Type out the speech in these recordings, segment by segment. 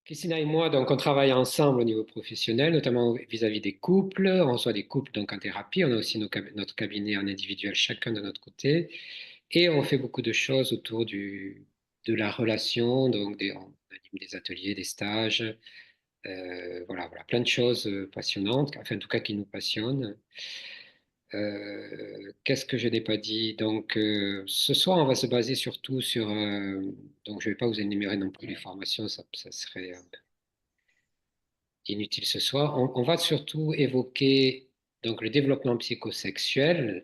Christina et moi, donc, on travaille ensemble au niveau professionnel, notamment vis-à-vis des couples. On reçoit des couples donc, en thérapie. On a aussi notre cabinet en individuel, chacun de notre côté. Et on fait beaucoup de choses autour de la relation. Donc, on anime des ateliers, des stages. Voilà, plein de choses passionnantes, enfin, en tout cas qui nous passionnent. Qu'est-ce que je n'ai pas dit? Donc, ce soir, on va se baser surtout sur. Donc, je ne vais pas vous énumérer non plus les formations, ça serait inutile ce soir. On va surtout évoquer donc, le développement psychosexuel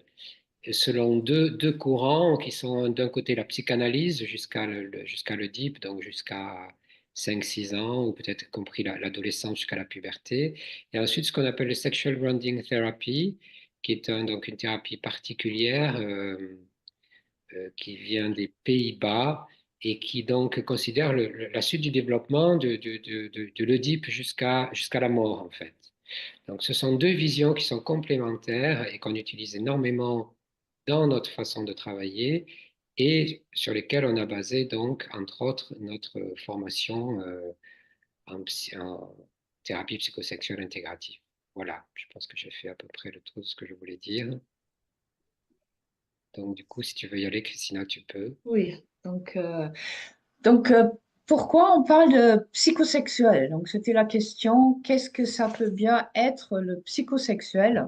selon deux courants qui sont d'un côté la psychanalyse jusqu'à le DIP, donc jusqu'à 5 6 ans, ou peut-être compris l'adolescence jusqu'à la puberté. Et ensuite, ce qu'on appelle le Sexual Grounding Therapy, qui est donc une thérapie particulière qui vient des Pays-Bas et qui donc considère la suite du développement de l'Oedipe jusqu'à la mort, en fait. Donc, ce sont deux visions qui sont complémentaires et qu'on utilise énormément dans notre façon de travailler et sur lesquelles on a basé, donc, entre autres, notre formation en thérapie psychosexuelle intégrative. Voilà, je pense que j'ai fait à peu près le tour de ce que je voulais dire. Donc, du coup, si tu veux y aller, Christina, tu peux. Oui, donc, pourquoi on parle de psychosexuel? Donc, c'était la question, qu'est-ce que ça peut bien être le psychosexuel?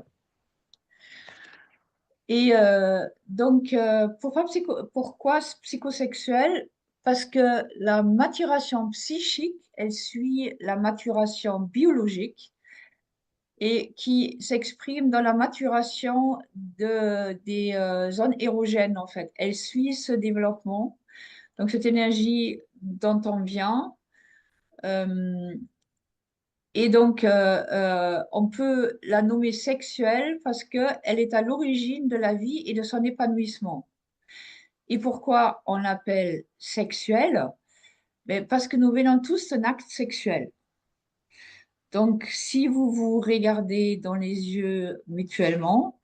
Pourquoi psychosexuel? Parce que la maturation psychique, elle suit la maturation biologique et qui s'exprime dans la maturation des zones érogènes, en fait. Elle suit ce développement. Donc, cette énergie dont on vient. euh, on peut la nommer sexuelle parce qu'elle est à l'origine de la vie et de son épanouissement. Et pourquoi on l'appelle sexuelle? Ben, parce que nous venons tous d'un acte sexuel. Donc, si vous vous regardez dans les yeux mutuellement,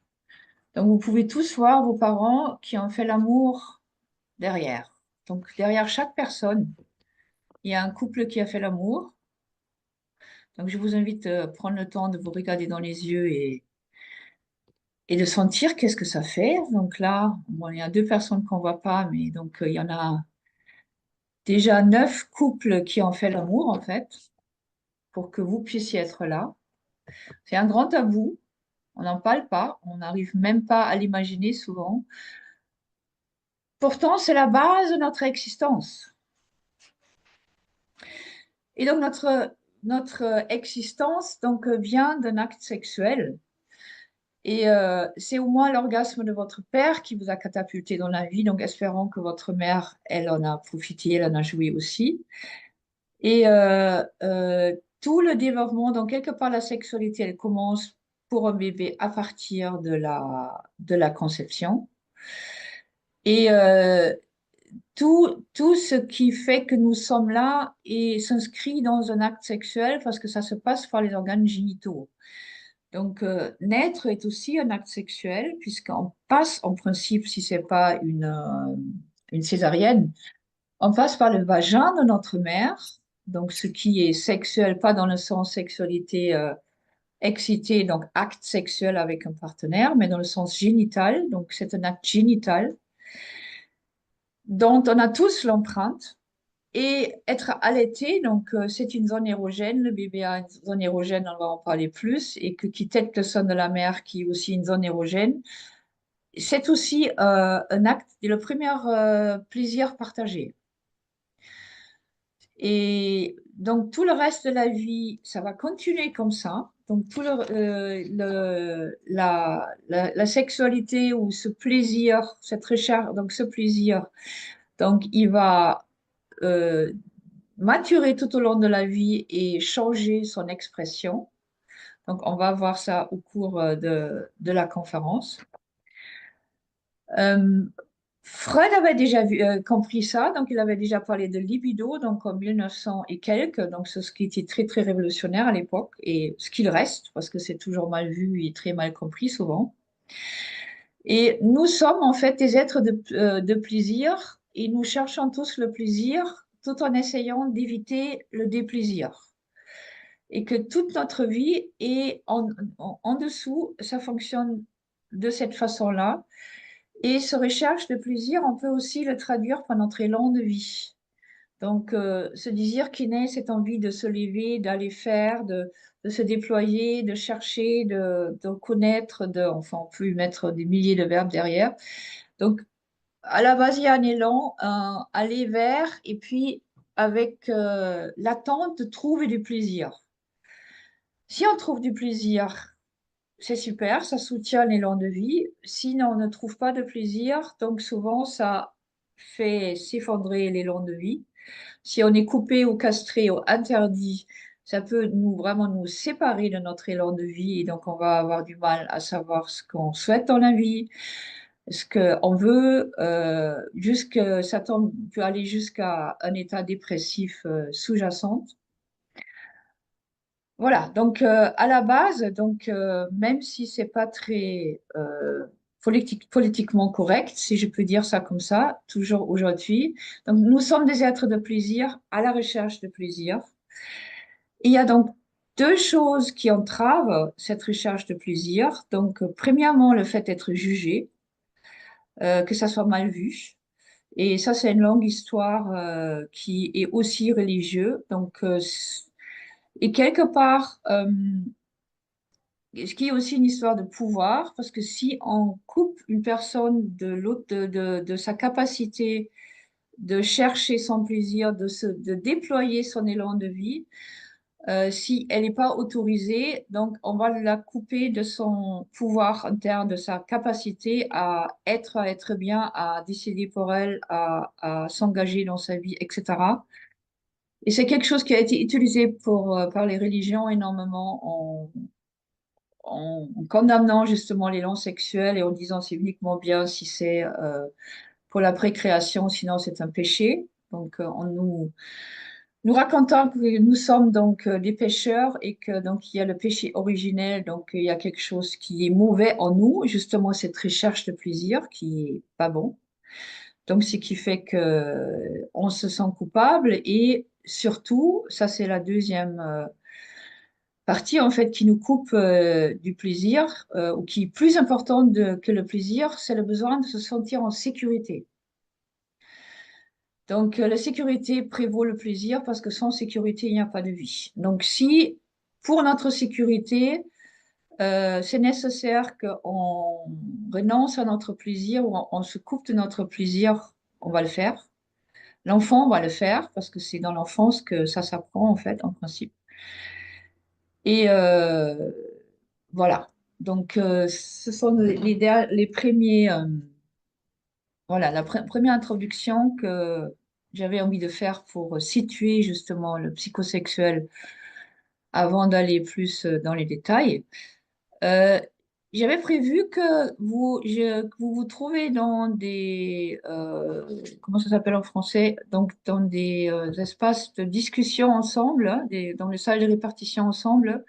donc vous pouvez tous voir vos parents qui ont fait l'amour derrière. Donc, derrière chaque personne, il y a un couple qui a fait l'amour. Donc, je vous invite à prendre le temps de vous regarder dans les yeux et de sentir qu'est-ce que ça fait. Donc là, bon, il y a deux personnes qu'on ne voit pas, mais donc il y en a déjà 9 couples qui ont fait l'amour, en fait, pour que vous puissiez être là. C'est un grand tabou. On n'en parle pas. On n'arrive même pas à l'imaginer souvent. Pourtant, c'est la base de notre existence. Et donc, notre existence donc, vient d'un acte sexuel. Et c'est au moins l'orgasme de votre père qui vous a catapulté dans la vie. Donc, espérons que votre mère, elle en a profité, elle en a joué aussi. Et tout le développement, donc quelque part, la sexualité, elle commence pour un bébé à partir de la conception. Et tout ce qui fait que nous sommes là et s'inscrit dans un acte sexuel parce que ça se passe par les organes génitaux. Donc, naître est aussi un acte sexuel, puisqu'on passe, en principe, si ce n'est pas une césarienne, on passe par le vagin de notre mère, donc ce qui est sexuel, pas dans le sens sexualité excitée, donc acte sexuel avec un partenaire, mais dans le sens génital, donc c'est un acte génital dont on a tous l'empreinte. Et être allaité, donc c'est une zone érogène, le bébé a une zone érogène, on va en parler plus, et qui tète le sein de la mère, qui est aussi une zone érogène. C'est aussi un acte, et le premier plaisir partagé. Et donc tout le reste de la vie, ça va continuer comme ça. Donc la sexualité ou ce plaisir, cette recherche, donc ce plaisir, donc il va euh, maturer tout au long de la vie et changer son expression. Donc, on va voir ça au cours de la conférence. Euh, Freud avait déjà compris ça, donc il avait déjà parlé de libido, donc en 1900 et quelques, donc c'est ce qui était très très révolutionnaire à l'époque, et ce qu'il reste, parce que c'est toujours mal vu et très mal compris souvent. Et nous sommes en fait des êtres de plaisir, et nous cherchons tous le plaisir tout en essayant d'éviter le déplaisir. Et que toute notre vie est en dessous, ça fonctionne de cette façon-là. Et ce recherche de plaisir, on peut aussi le traduire par notre élan de vie. Donc, ce désir qui naît, cette envie de se lever, d'aller faire, de se déployer, de chercher, de connaître, enfin, on peut y mettre des milliers de verbes derrière. Donc, à la base, il y a un élan, aller vers, et puis avec l'attente de trouver du plaisir. Si on trouve du plaisir, c'est super, ça soutient l'élan de vie. Sinon, on ne trouve pas de plaisir, donc souvent, ça fait s'effondrer l'élan de vie. Si on est coupé ou castré ou interdit, ça peut vraiment nous séparer de notre élan de vie et donc on va avoir du mal à savoir ce qu'on souhaite dans la vie, ce qu'on veut, peut aller jusqu'à un état dépressif sous-jacent. Voilà, donc à la base, donc même si c'est pas très politiquement correct, si je peux dire ça comme ça, toujours aujourd'hui, donc nous sommes des êtres de plaisir à la recherche de plaisir. Il y a donc deux choses qui entravent cette recherche de plaisir. Donc, premièrement, le fait d'être jugé, que ça soit mal vu. Et ça, c'est une longue histoire qui est aussi religieuse. Donc, et quelque part, ce qui est aussi une histoire de pouvoir, parce que si on coupe une personne de l'autre, de sa capacité de chercher son plaisir, de déployer son élan de vie, si elle n'est pas autorisée, donc on va la couper de son pouvoir interne, de sa capacité à être bien, à décider pour elle, à s'engager dans sa vie, etc. Et c'est quelque chose qui a été utilisé par les religions énormément en condamnant justement l'élan sexuel et en disant c'est uniquement bien si c'est pour la précréation, sinon c'est un péché. Donc on nous racontant que nous sommes donc des pécheurs et que donc il y a le péché originel, donc il y a quelque chose qui est mauvais en nous, justement cette recherche de plaisir qui est pas bon. Donc ce qui fait que on se sent coupable et surtout, ça c'est la deuxième partie en fait qui nous coupe du plaisir ou qui est plus importante que le plaisir, c'est le besoin de se sentir en sécurité. Donc, la sécurité prévaut le plaisir parce que sans sécurité, il n'y a pas de vie. Donc, si pour notre sécurité, c'est nécessaire qu'on renonce à notre plaisir ou on se coupe de notre plaisir, on va le faire. L'enfant va le faire parce que c'est dans l'enfance que ça s'apprend en fait, en principe. Et voilà. Donc, ce sont les premiers. Voilà, la première introduction que j'avais envie de faire pour situer justement le psychosexuel avant d'aller plus dans les détails. Euh, J'avais prévu que vous vous trouvez dans des, comment ça s'appelle en français? Donc, dans des espaces de discussion ensemble, hein, dans les salles de répartition ensemble,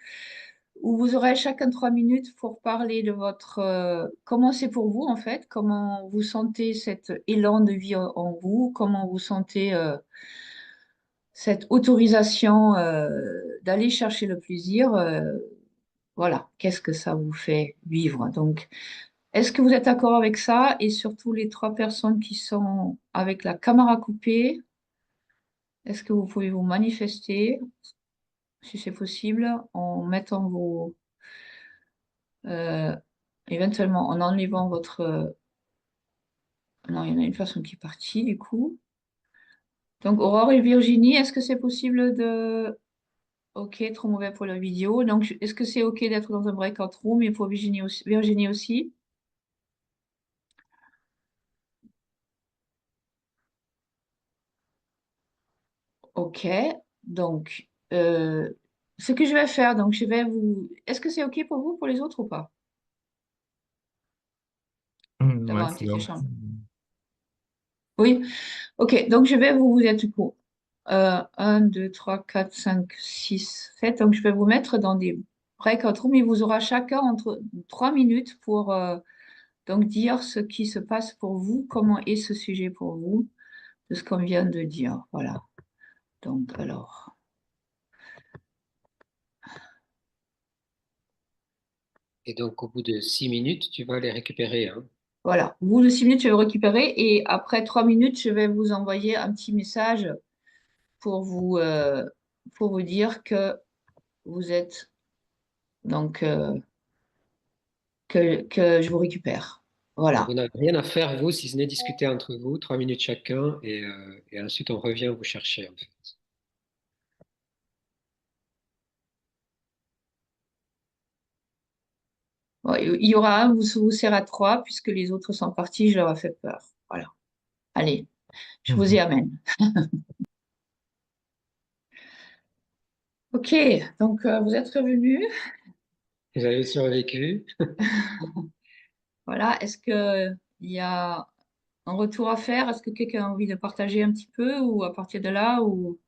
où vous aurez chacun 3 minutes pour parler de votre comment c'est pour vous en fait, comment vous sentez cet élan de vie en vous, comment vous sentez cette autorisation d'aller chercher le plaisir. Voilà, qu'est-ce que ça vous fait vivre? Donc, est-ce que vous êtes d'accord avec ça? Et surtout les trois personnes qui sont avec la caméra coupée, est-ce que vous pouvez vous manifester, si c'est possible, en mettant euh, éventuellement en enlevant votre. Non, il y en a une personne qui est partie du coup. Donc Aurore et Virginie, est-ce que c'est possible de. Ok, trop mauvais pour la vidéo. Donc est-ce que c'est ok d'être dans un breakout room et pour Virginie aussi, Virginie aussi? Ok, donc ce que je vais faire, donc je vais vous. Est-ce que c'est ok pour vous, pour les autres ou pas? Ouais, D'avoir un c'est petit bien. échange. Oui, ok, donc je vais vous êtes du coup 1, 2, 3, 4, 5, 6, 7. Donc je vais vous mettre dans des breakout rooms et vous aurez chacun entre 3 minutes pour donc dire ce qui se passe pour vous, comment est ce sujet pour vous, de ce qu'on vient de dire. Voilà. Donc, alors, Et donc, au bout de 6 minutes, tu vas les récupérer, hein. voilà. Au bout de 6 minutes, je vais le récupérer et après 3 minutes, je vais vous envoyer un petit message pour vous, euh, pour vous dire que vous êtes, donc, que je vous récupère. Donc, Voilà. vous n'avez rien à faire, vous, si ce n'est discuter entre vous, 3 minutes chacun, et ensuite on revient vous chercher, en fait. Ouais, il y aura un, vous serez à trois, puisque les autres sont partis, je leur ai fait peur. Voilà. Allez, je vous y amène. Ok, donc vous êtes revenus. Vous avez survécu. Voilà, est-ce qu'il y a un retour à faire? Est-ce que quelqu'un a envie de partager un petit peu ou à partir de là ou...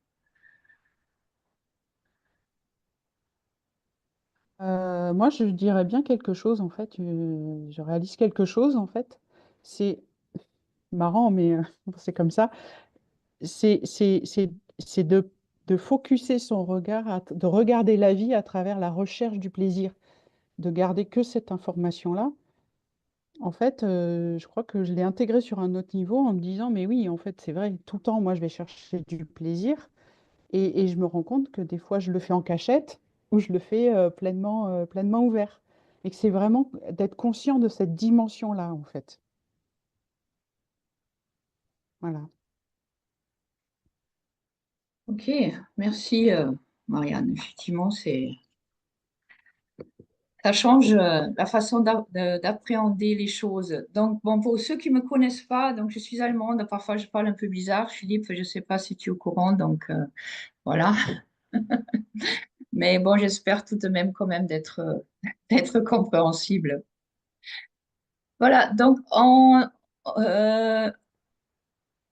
Moi, je dirais bien quelque chose, en fait. Je réalise quelque chose, en fait. C'est marrant, mais c'est comme ça. C'est c'est- c'est- c'est de focuser son regard, de regarder la vie à travers la recherche du plaisir, de garder que cette information-là. En fait, je crois que je l'ai intégré sur un autre niveau en me disant, mais oui, en fait, c'est vrai, tout le temps, moi, je vais chercher du plaisir. Et je me rends compte que des fois, je le fais en cachette ou je le fais pleinement ouvert. Et que c'est vraiment d'être conscient de cette dimension-là, en fait. Voilà. Ok, merci Marianne. Effectivement, ça change la façon d'appréhender les choses. Donc, bon, pour ceux qui ne me connaissent pas, donc je suis allemande, parfois je parle un peu bizarre. Philippe, je ne sais pas si tu es au courant, donc voilà. Mais bon, j'espère tout de même quand même d'être d'être compréhensible. Voilà, euh,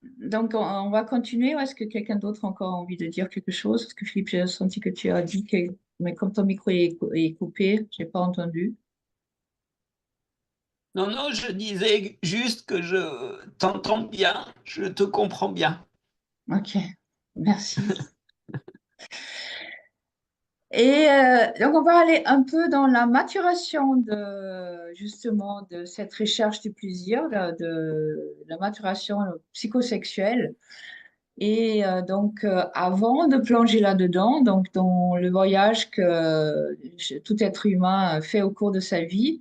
on va continuer. Ou est-ce que quelqu'un d'autre a encore envie de dire quelque chose? Parce que Philippe, j'ai senti que tu as dit que... Mais comme ton micro est coupé, je n'ai pas entendu. Non, non, je disais juste que je t'entends bien, je te comprends bien. Ok, merci. Et donc, on va aller un peu dans la maturation de, justement, de cette recherche du plaisir, de la maturation psychosexuelle. Et donc, avant de plonger là-dedans, donc dans le voyage que tout être humain fait au cours de sa vie,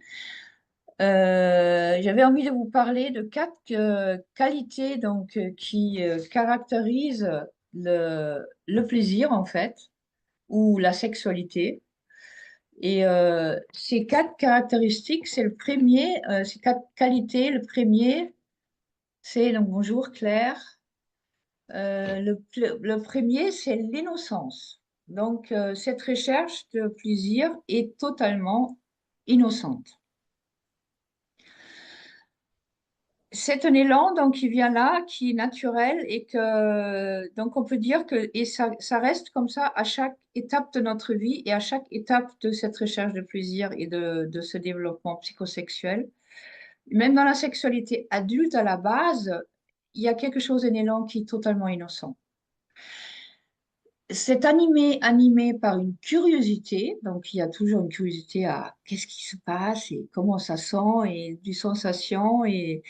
j'avais envie de vous parler de quatre qualités donc, qui caractérisent le plaisir, en fait, ou la sexualité. Et ces quatre caractéristiques, c'est le premier, ces quatre qualités, le premier, c'est, donc bonjour Claire. Le premier, c'est l'innocence. Donc, cette recherche de plaisir est totalement innocente. C'est un élan donc, qui vient là, qui est naturel et que donc on peut dire que et ça reste comme ça à chaque étape de notre vie et à chaque étape de cette recherche de plaisir et de ce développement psychosexuel. Même dans la sexualité adulte à la base, il y a quelque chose, un élan qui est totalement innocent. C'est animé par une curiosité, donc il y a toujours une curiosité à qu'est-ce qui se passe et comment ça sent et du sensation et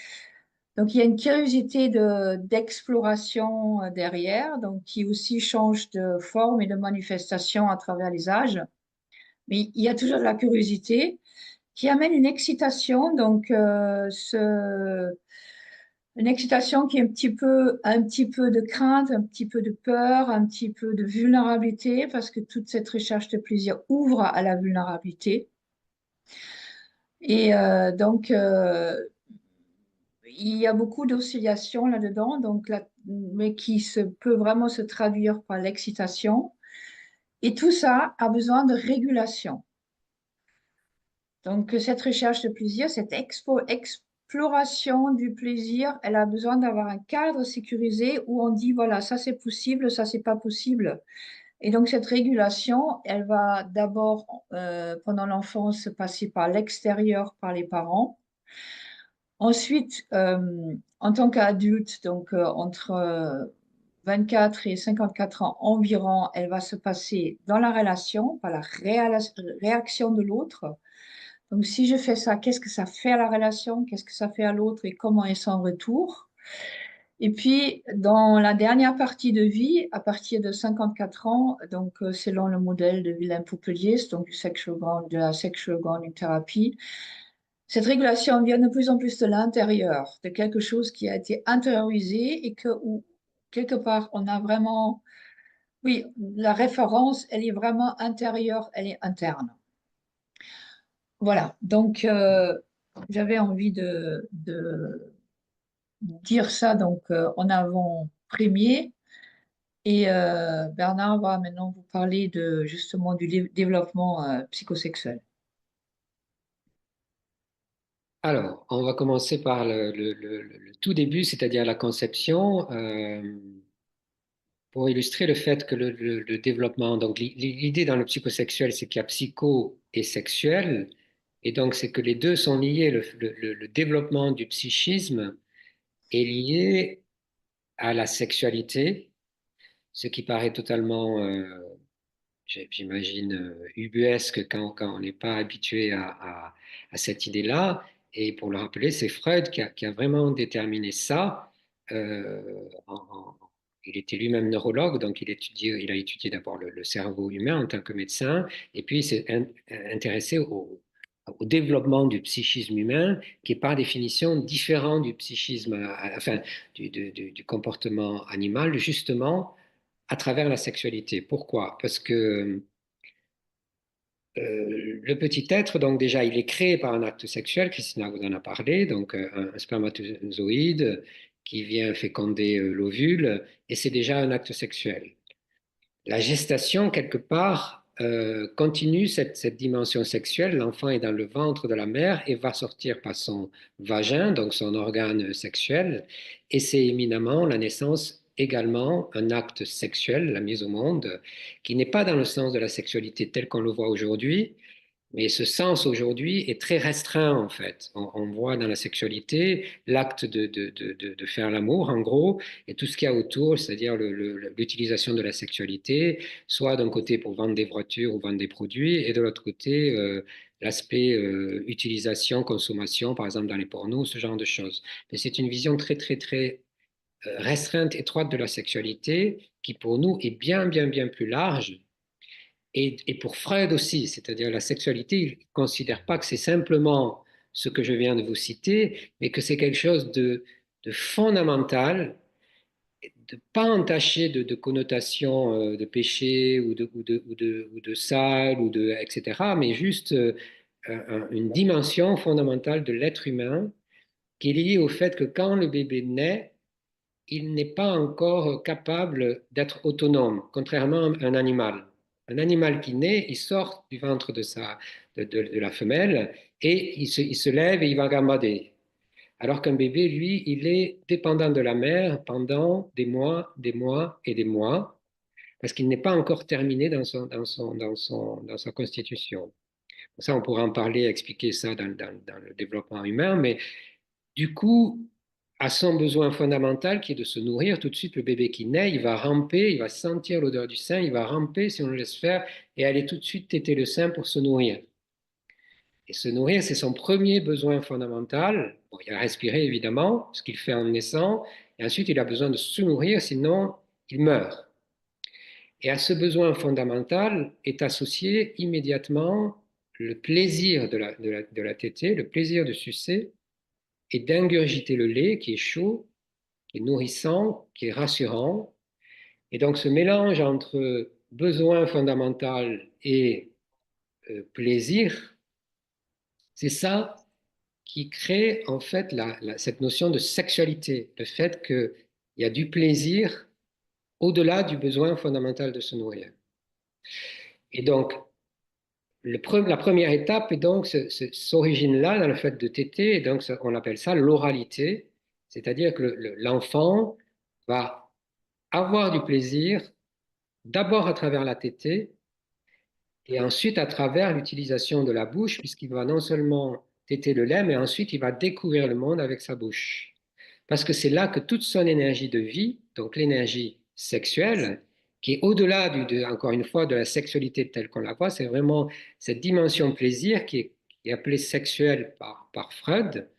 donc il y a une curiosité d'exploration derrière, donc qui aussi change de forme et de manifestation à travers les âges. Mais il y a toujours de la curiosité qui amène une excitation, donc une excitation qui est un petit peu de crainte, un petit peu de peur, un petit peu de vulnérabilité, parce que toute cette recherche de plaisir ouvre à la vulnérabilité. Et il y a beaucoup d'oscillations là-dedans, mais peut vraiment se traduire par l'excitation. Et tout ça a besoin de régulation. Donc, cette recherche de plaisir, cette exploration du plaisir, elle a besoin d'avoir un cadre sécurisé où on dit, voilà, ça c'est possible, ça c'est pas possible. Et donc, cette régulation, elle va d'abord, pendant l'enfance, passer par l'extérieur, par les parents. Ensuite, en tant qu'adulte, donc entre 24 et 54 ans environ, elle va se passer dans la relation, par la réaction de l'autre. Donc, si je fais ça, qu'est-ce que ça fait à la relation? Qu'est-ce que ça fait à l'autre et comment est son retour? Et puis, dans la dernière partie de vie, à partir de 54 ans, donc selon le modèle de Willem Poupelius, donc de la sexual grounding thérapie, cette régulation vient de plus en plus de l'intérieur, de quelque chose qui a été intériorisé et que, où, quelque part, on a vraiment, oui, la référence, elle est vraiment intérieure, elle est interne. Voilà, donc j'avais envie de dire ça donc en avant-première. Et Bernard va maintenant vous parler de justement du développement psychosexuel. Alors, on va commencer par le tout début, c'est-à-dire la conception, pour illustrer le fait que le développement, donc l'idée dans le psychosexuel, c'est qu'il y a psycho et sexuel, et donc c'est que les deux sont liés, le développement du psychisme est lié à la sexualité, ce qui paraît totalement, j'imagine, ubuesque quand on n'est pas habitué à cette idée-là. Et pour le rappeler, c'est Freud qui a vraiment déterminé ça. Il était lui-même neurologue, donc il a étudié d'abord le cerveau humain en tant que médecin, et puis il s'est intéressé au développement du psychisme humain, qui est par définition différent du psychisme, enfin, du comportement animal, justement à travers la sexualité. Pourquoi? Parce que le petit être, donc déjà, il est créé par un acte sexuel, Christina vous en a parlé, donc un spermatozoïde qui vient féconder l'ovule, et c'est déjà un acte sexuel. La gestation, quelque part, continue cette dimension sexuelle. L'enfant est dans le ventre de la mère et va sortir par son vagin, donc son organe sexuel, et c'est éminemment la naissance également un acte sexuel, la mise au monde, qui n'est pas dans le sens de la sexualité tel qu'on le voit aujourd'hui, mais ce sens aujourd'hui est très restreint en fait. On voit dans la sexualité l'acte de faire l'amour en gros et tout ce qu'il y a autour, c'est-à-dire l'utilisation de la sexualité, soit d'un côté pour vendre des voitures ou vendre des produits et de l'autre côté l'aspect utilisation, consommation, par exemple dans les pornos, ce genre de choses. Mais c'est une vision très très très restreinte, étroite de la sexualité qui pour nous est bien bien bien plus large et pour Freud aussi, c'est-à-dire la sexualité, il ne considère pas que c'est simplement ce que je viens de vous citer, mais que c'est quelque chose de fondamental, de pas entaché de connotations de péché ou de sale, etc., mais juste une dimension fondamentale de l'être humain qui est liée au fait que quand le bébé naît, il n'est pas encore capable d'être autonome, contrairement à un animal. Un animal qui naît, il sort du ventre de la femelle et il se lève et il va gambader. Alors qu'un bébé, lui, il est dépendant de la mère pendant des mois, des mois et des mois, parce qu'il n'est pas encore terminé dans sa constitution. Ça, on pourra en parler, expliquer ça dans le développement humain, mais du coup, à son besoin fondamental qui est de se nourrir, tout de suite, le bébé qui naît, il va ramper, il va sentir l'odeur du sein, il va ramper si on le laisse faire et aller tout de suite téter le sein pour se nourrir. Et se nourrir, c'est son premier besoin fondamental. Bon, il a respirer évidemment, ce qu'il fait en naissant, et ensuite il a besoin de se nourrir, sinon il meurt. Et à ce besoin fondamental est associé immédiatement le plaisir de la tétée, le plaisir de sucer, et d'ingurgiter le lait qui est chaud, qui est nourrissant, qui est rassurant. Et donc ce mélange entre besoin fondamental et plaisir, c'est ça qui crée en fait cette notion de sexualité, le fait qu'il y a du plaisir au-delà du besoin fondamental de se nourrir. Et donc, la première étape est donc s'origine-là dans le fait de téter, et donc on appelle ça l'oralité, c'est-à-dire que l'enfant va avoir du plaisir d'abord à travers la tétée et ensuite à travers l'utilisation de la bouche, puisqu'il va non seulement téter le lait, mais ensuite il va découvrir le monde avec sa bouche. Parce que c'est là que toute son énergie de vie, donc l'énergie sexuelle, qui est au-delà, encore une fois, de la sexualité telle qu'on la voit. C'est vraiment cette dimension plaisir qui est appelée sexuelle par Freud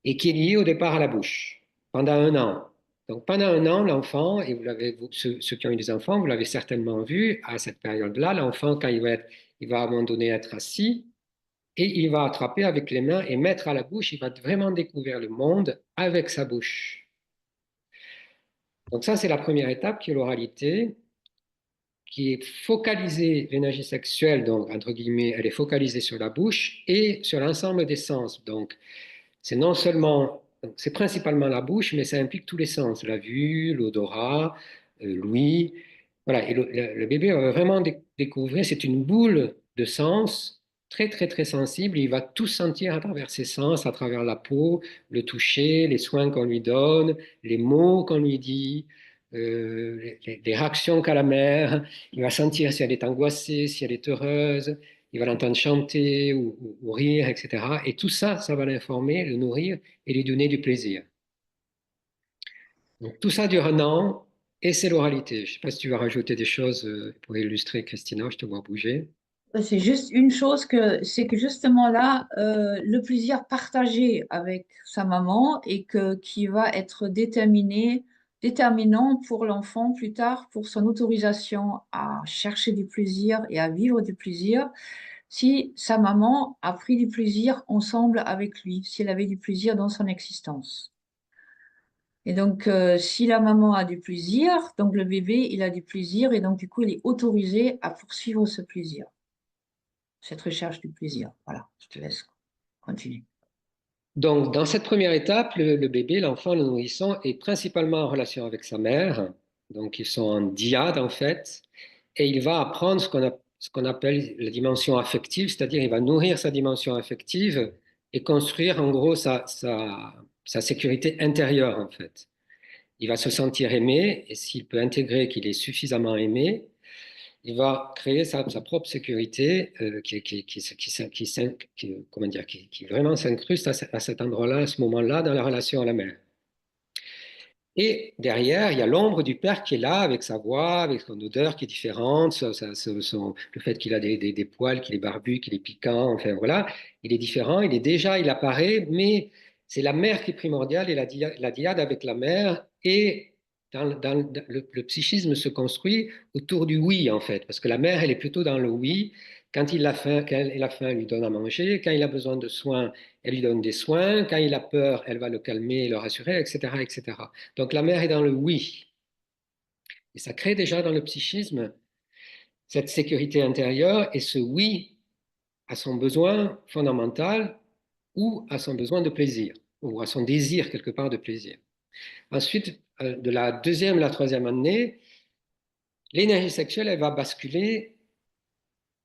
et qui est liée au départ à la bouche, pendant 1 an. Donc pendant 1 an, l'enfant, et ceux qui ont eu des enfants, vous l'avez certainement vu, à cette période-là, l'enfant, quand il va à un moment donné être assis, et il va attraper avec les mains et mettre à la bouche, il va vraiment découvrir le monde avec sa bouche. Donc ça, c'est la première étape qui est l'oralité, qui est focalisée, l'énergie sexuelle, donc entre guillemets, elle est focalisée sur la bouche et sur l'ensemble des sens. Donc c'est non seulement, c'est principalement la bouche, mais ça implique tous les sens, la vue, l'odorat, l'ouïe. Voilà, et le bébé va vraiment découvrir, c'est une boule de sens très, très, très sensible. Il va tout sentir à travers ses sens, à travers la peau, le toucher, les soins qu'on lui donne, les mots qu'on lui dit, les réactions qu'a la mère. Il va sentir si elle est angoissée, si elle est heureuse. Il va l'entendre chanter ou rire, etc. Et tout ça, ça va l'informer, le nourrir et lui donner du plaisir. Donc tout ça dure 1 an et c'est l'oralité. Je ne sais pas si tu vas rajouter des choses pour illustrer, Christina, je te vois bouger. C'est juste une chose c'est que justement là, le plaisir partagé avec sa maman et qui va être déterminant pour l'enfant plus tard pour son autorisation à chercher du plaisir et à vivre du plaisir, si sa maman a pris du plaisir ensemble avec lui, si elle avait du plaisir dans son existence. Et donc, si la maman a du plaisir, donc le bébé, il a du plaisir et donc du coup, il est autorisé à poursuivre ce plaisir, cette recherche du plaisir. Voilà, je te laisse continuer. Donc dans cette première étape, le bébé, l'enfant, le nourrisson est principalement en relation avec sa mère. Donc ils sont en dyade en fait. Et il va apprendre ce qu'on appelle la dimension affective, c'est-à-dire il va nourrir sa dimension affective et construire en gros sa sécurité intérieure en fait. Il va se sentir aimé et s'il peut intégrer qu'il est suffisamment aimé, il va créer sa propre sécurité comment dire, qui vraiment s'incruste à cet endroit-là, à ce moment-là, dans la relation à la mère. Et derrière, il y a l'ombre du père qui est là, avec sa voix, avec son odeur qui est différente, le fait qu'il a des poils, qu'il est barbu, qu'il est piquant, enfin voilà, il est différent, il apparaît, mais c'est la mère qui est primordiale et la dyade avec la mère. Et le psychisme se construit autour du oui, en fait, parce que la mère, elle est plutôt dans le oui. Quand il a faim, elle lui donne à manger. Quand il a besoin de soins, elle lui donne des soins. Quand il a peur, elle va le calmer et le rassurer, etc., etc. Donc la mère est dans le oui. Et ça crée déjà dans le psychisme cette sécurité intérieure et ce oui à son besoin fondamental ou à son besoin de plaisir, ou à son désir quelque part de plaisir. Ensuite, de la deuxième à la troisième année, l'énergie sexuelle, elle va basculer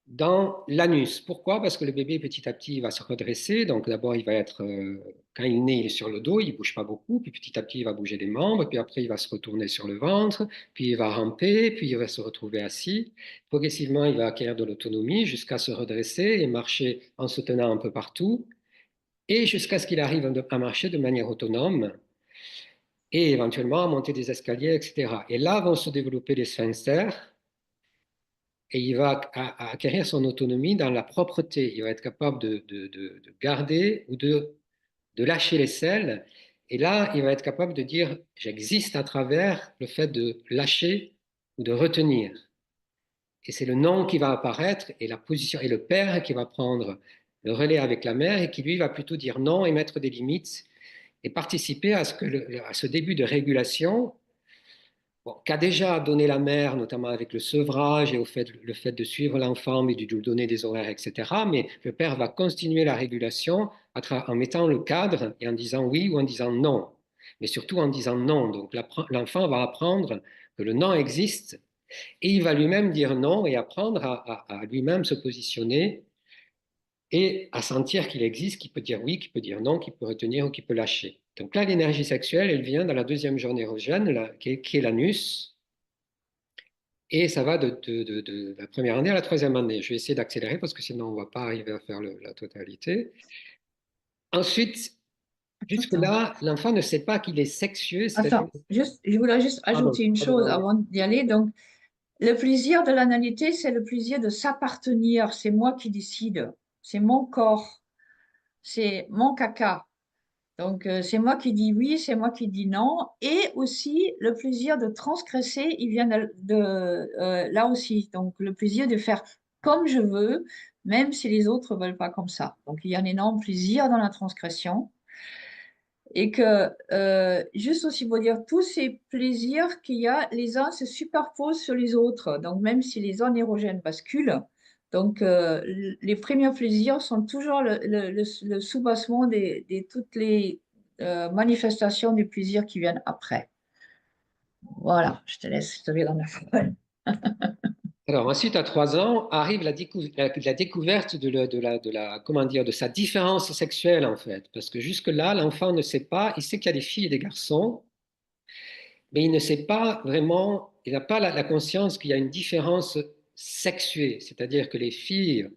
dans l'anus. Pourquoi? Parce que le bébé, petit à petit, il va se redresser. Donc d'abord, il va être, quand il naît, il est sur le dos, il ne bouge pas beaucoup. Puis petit à petit, il va bouger les membres. Puis après, il va se retourner sur le ventre. Puis il va ramper. Puis il va se retrouver assis. Progressivement, il va acquérir de l'autonomie jusqu'à se redresser et marcher en se tenant un peu partout. Et jusqu'à ce qu'il arrive à marcher de manière autonome et éventuellement à monter des escaliers, etc. Et là vont se développer les sphincters et il va acquérir son autonomie dans la propreté. Il va être capable de garder ou de lâcher les selles. Et là, il va être capable de dire, j'existe à travers le fait de lâcher ou de retenir. Et c'est le non qui va apparaître et la position, et le père qui va prendre le relais avec la mère et qui lui va plutôt dire non et mettre des limites et participer à ce début de régulation qu'a déjà donné la mère, notamment avec le sevrage et le fait de suivre l'enfant, mais de lui donner des horaires, etc. Mais le père va continuer la régulation en mettant le cadre et en disant oui ou en disant non, mais surtout en disant non. Donc l'enfant va apprendre que le non existe et il va lui-même dire non et apprendre à lui-même se positionner et à sentir qu'il existe, qu'il peut dire oui, qu'il peut dire non, qu'il peut retenir ou qu'il peut lâcher. Donc là, l'énergie sexuelle, elle vient dans la deuxième journée érogène, qui est l'anus, et ça va de la première année à la troisième année. Je vais essayer d'accélérer parce que sinon on ne va pas arriver à faire la totalité. Ensuite, Jusque-là, l'enfant ne sait pas qu'il est sexué, c'est-à-dire... Attends, juste, je voulais juste Pardon, ajouter une chose pardon. avant d'y aller. Donc, le plaisir de l'analité, c'est le plaisir de s'appartenir. C'est moi qui décide. C'est mon corps. C'est mon caca. Donc, c'est moi qui dis oui, c'est moi qui dis non. Et aussi, le plaisir de transgresser, il vient là aussi. Donc, le plaisir de faire comme je veux, même si les autres ne veulent pas comme ça. Donc, il y a un énorme plaisir dans la transgression. Et que, juste aussi pour dire, tous ces plaisirs qu'il y a, les uns se superposent sur les autres. Donc, même si les zones érogènes basculent, donc les premiers plaisirs sont toujours le soubassement toutes les manifestations du plaisir qui viennent après. Voilà, je te laisse te dans la parole. Alors, ensuite, à 3 ans, arrive la découverte comment dire, de sa différence sexuelle, en fait. Parce que jusque-là, l'enfant ne sait pas, il sait qu'il y a des filles et des garçons, mais il ne sait pas vraiment, il n'a pas la conscience qu'il y a une différence sexuée. C'est-à-dire que les filles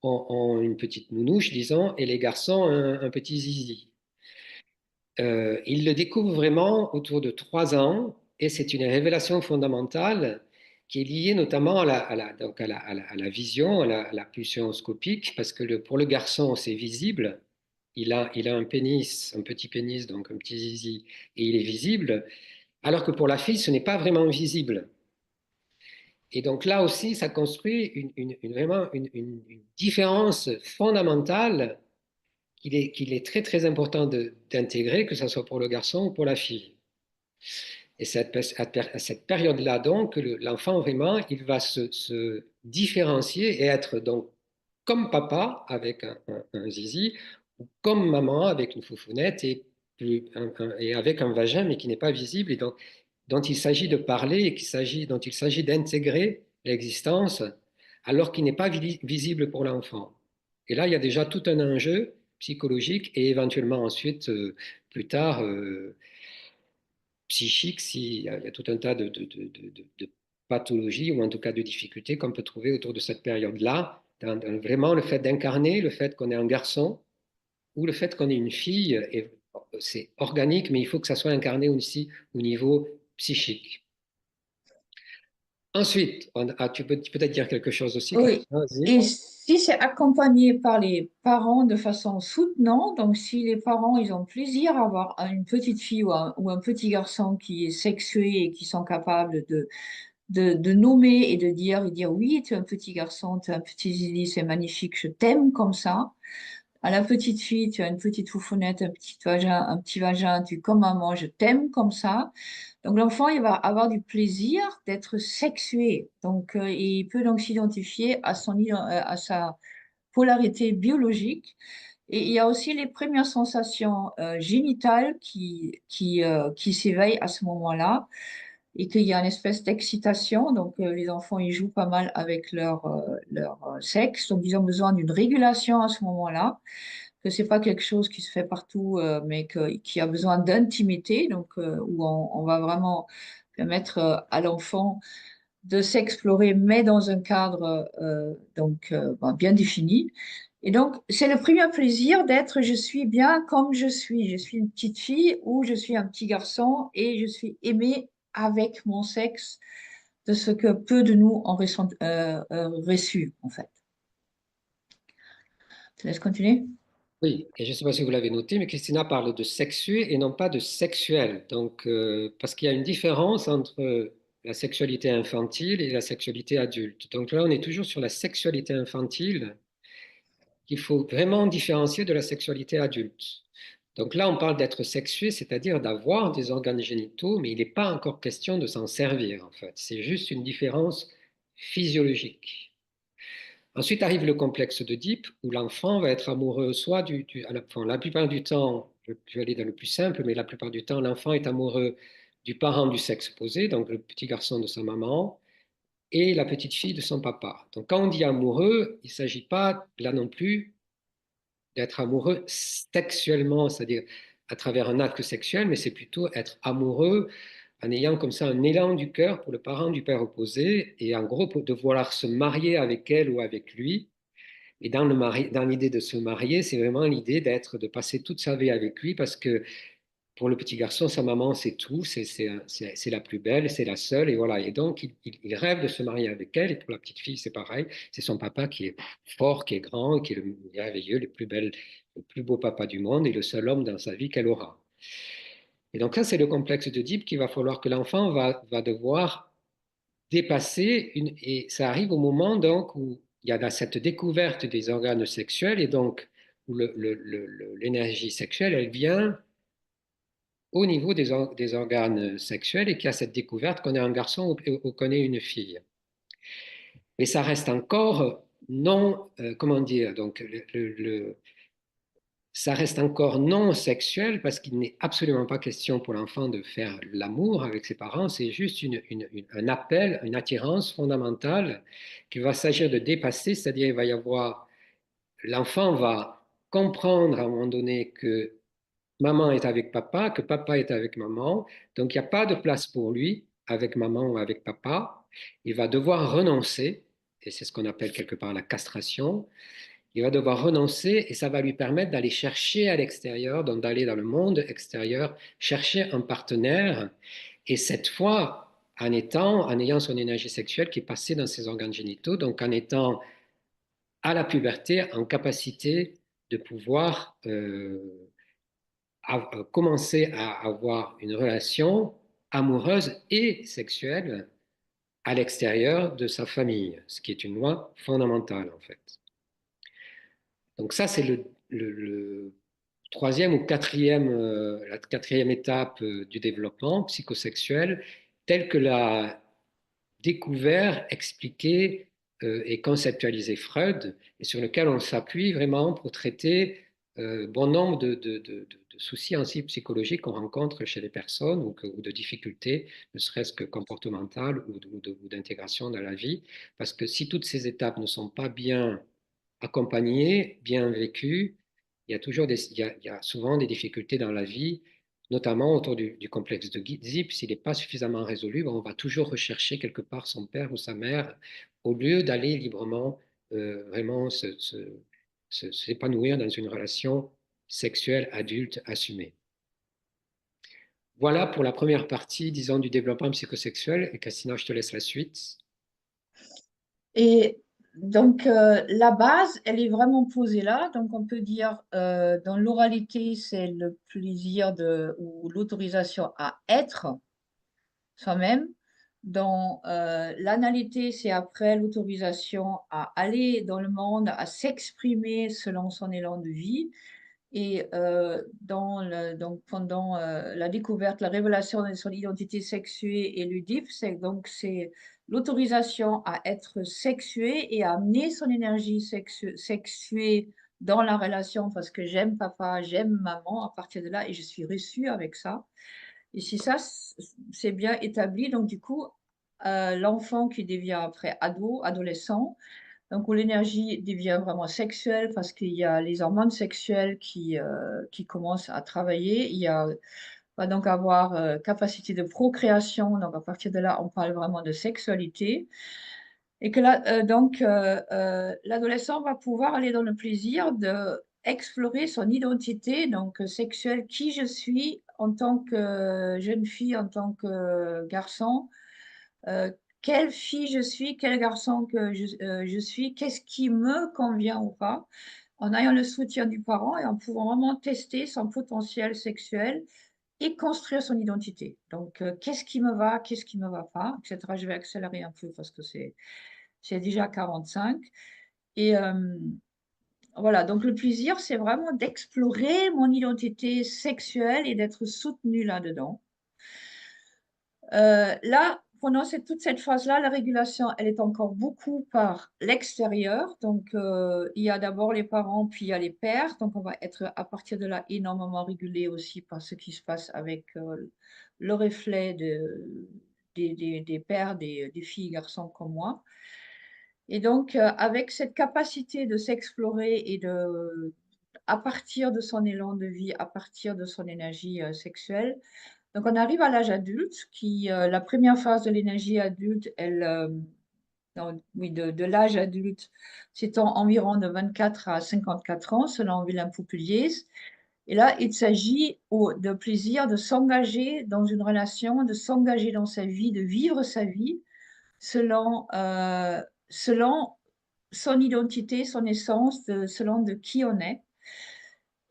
ont une petite nounouche, disons, et les garçons un petit zizi. Il le découvre vraiment autour de 3 ans, et c'est une révélation fondamentale qui est liée notamment donc à la vision, à la pulsion scopique, parce que pour le garçon, c'est visible. Il a un pénis, un petit pénis, donc un petit zizi, et il est visible, alors que pour la fille, ce n'est pas vraiment visible. Et donc là aussi, ça construit vraiment une différence fondamentale qu'il est très très important d'intégrer, que ce soit pour le garçon ou pour la fille. Et à cette période-là, donc, l'enfant vraiment, il va se différencier et être donc comme papa avec un zizi, ou comme maman avec une foufounette et avec un vagin, mais qui n'est pas visible et donc, dont il s'agit de parler et dont il s'agit d'intégrer l'existence, alors qu'il n'est pas visible pour l'enfant. Et là, il y a déjà tout un enjeu psychologique et éventuellement ensuite, plus tard, psychique, il y a tout un tas de pathologies ou en tout cas de difficultés qu'on peut trouver autour de cette période-là. Vraiment, le fait d'incarner, le fait qu'on est un garçon ou le fait qu'on est une fille, c'est organique, mais il faut que ça soit incarné aussi au niveau psychique. Ensuite, tu peux peut-être dire quelque chose aussi, Oui, Christian, vas-y. et si c'est accompagné par les parents de façon soutenante, donc si les parents ils ont plaisir à avoir une petite fille ou un petit garçon qui est sexué et qui sont capables de nommer et de dire oui, tu es un petit garçon, tu es un petit zizi, c'est magnifique, je t'aime comme ça. À la petite fille, tu as une petite foufounette, un petit vagin, tu comme maman, je t'aime comme ça. Donc l'enfant, il va avoir du plaisir d'être sexué. Donc il peut donc s'identifier à sa polarité biologique. Et il y a aussi les premières sensations génitales qui s'éveillent à ce moment-là et qu'il y a une espèce d'excitation. Donc les enfants, ils jouent pas mal avec leur sexe. Donc ils ont besoin d'une régulation à ce moment-là, que c'est pas quelque chose qui se fait partout, mais qui a besoin d'intimité, donc où on va vraiment permettre à l'enfant de s'explorer, mais dans un cadre bien défini. Et donc, c'est le premier plaisir d'être, je suis bien comme je suis. Je suis une petite fille ou je suis un petit garçon et je suis aimée avec mon sexe de ce que peu de nous ont reçu, en fait. Je te laisse continuer. Oui, et je ne sais pas si vous l'avez noté, mais Christina parle de sexué et non pas de sexuel. Donc, parce qu'il y a une différence entre la sexualité infantile et la sexualité adulte. Donc là, on est toujours sur la sexualité infantile qu'il faut vraiment différencier de la sexualité adulte. Donc là, on parle d'être sexué, c'est-à-dire d'avoir des organes génitaux, mais il n'est pas encore question de s'en servir, en fait. C'est juste une différence physiologique. Ensuite arrive le complexe d'Oedipe, où l'enfant va être amoureux soit la plupart du temps, je vais aller dans le plus simple, mais la plupart du temps, l'enfant est amoureux du parent du sexe opposé, donc le petit garçon de sa maman, et la petite fille de son papa. Donc quand on dit amoureux, il ne s'agit pas là non plus d'être amoureux sexuellement, c'est-à-dire à travers un acte sexuel, mais c'est plutôt être amoureux en ayant comme ça un élan du cœur pour le parent du père opposé, et en gros de vouloir se marier avec elle ou avec lui, Et dans l'idée de se marier, c'est vraiment l'idée de passer toute sa vie avec lui parce que pour le petit garçon, sa maman, c'est tout, c'est la plus belle, c'est la seule, et voilà. Et donc, il rêve de se marier avec elle, et pour la petite fille, c'est pareil. C'est son papa qui est fort, qui est grand, qui est le merveilleux, le plus beau papa du monde, et le seul homme dans sa vie qu'elle aura. Et donc, ça, c'est le complexe d'Oedipe qu'il va falloir que l'enfant va devoir dépasser, et ça arrive au moment donc où il y a cette découverte des organes sexuels, et donc où l'énergie sexuelle, elle vient au niveau des organes sexuels et qu'il y a cette découverte qu'on est un garçon ou qu'on est une fille. Mais ça reste encore non, comment dire, donc ça reste encore non sexuel parce qu'il n'est absolument pas question pour l'enfant de faire l'amour avec ses parents, c'est juste un appel, une attirance fondamentale qu'il va s'agir de dépasser, c'est-à-dire il va y avoir, l'enfant va comprendre à un moment donné que maman est avec papa, que papa est avec maman, donc il n'y a pas de place pour lui avec maman ou avec papa. Il va devoir renoncer, et c'est ce qu'on appelle quelque part la castration. Il va devoir renoncer et ça va lui permettre d'aller chercher à l'extérieur, donc d'aller dans le monde extérieur, chercher un partenaire. Et cette fois, en ayant son énergie sexuelle qui est passée dans ses organes génitaux, donc en étant à la puberté, en capacité de pouvoir commencer à avoir une relation amoureuse et sexuelle à l'extérieur de sa famille, ce qui est une loi fondamentale en fait. Donc ça, c'est le troisième ou quatrième, la quatrième étape du développement psychosexuel, tel que l'a découvert, expliqué et conceptualisé Freud, et sur lequel on s'appuie vraiment pour traiter bon nombre de soucis ainsi psychologiques qu'on rencontre chez les personnes ou de difficultés, ne serait-ce que comportementales ou d'intégration dans la vie. Parce que si toutes ces étapes ne sont pas bien accompagnées, bien vécues, il y a souvent des difficultés dans la vie, notamment autour du complexe de Zip. S'il n'est pas suffisamment résolu, on va toujours rechercher quelque part son père ou sa mère au lieu d'aller librement vraiment s'épanouir dans une relation sexuelle adulte assumée. Voilà pour la première partie, disons, du développement psychosexuel. Et Christina, je te laisse la suite. Et donc, la base, elle est vraiment posée là. Donc, on peut dire, dans l'oralité, c'est le plaisir ou l'autorisation à être soi-même. Dans l'analité, c'est après l'autorisation à aller dans le monde, à s'exprimer selon son élan de vie. Et donc pendant la découverte, la révélation de son identité sexuée et ludique, c'est l'autorisation à être sexué et à amener son énergie sexuée dans la relation parce que j'aime papa, j'aime maman à partir de là et je suis reçue avec ça. Et si ça, c'est bien établi, donc du coup, l'enfant qui devient après adolescent, donc où l'énergie devient vraiment sexuelle parce qu'il y a les hormones sexuelles qui commencent à travailler. Il y a, va donc avoir capacité de procréation. Donc à partir de là, on parle vraiment de sexualité. Et que là, l'adolescent va pouvoir aller dans le plaisir de explorer son identité donc sexuelle, qui je suis en tant que jeune fille, en tant que garçon, quelle fille je suis, quel garçon que je suis, qu'est-ce qui me convient ou pas, en ayant le soutien du parent et en pouvant vraiment tester son potentiel sexuel et construire son identité. Donc, qu'est-ce qui me va pas, etc. Je vais accélérer un peu parce que c'est déjà 45. Et voilà, donc le plaisir, c'est vraiment d'explorer mon identité sexuelle et d'être soutenue là-dedans. Là, pendant toute cette phase-là, la régulation, elle est encore beaucoup par l'extérieur. Donc, il y a d'abord les parents, puis il y a les pères. Donc, on va être à partir de là énormément régulé aussi par ce qui se passe avec le reflet des pères, des filles et garçons comme moi. Et donc, avec cette capacité de s'explorer et à partir de son élan de vie, à partir de son énergie sexuelle, donc on arrive à l'âge adulte, la première phase de l'énergie adulte, elle non, oui, de l'âge adulte, c'est environ de 24 à 54 ans, selon Willem-Poupulier. Et là, il s'agit de plaisir de s'engager dans une relation, de s'engager dans sa vie, de vivre sa vie selon, selon son identité, son essence, selon de qui on est.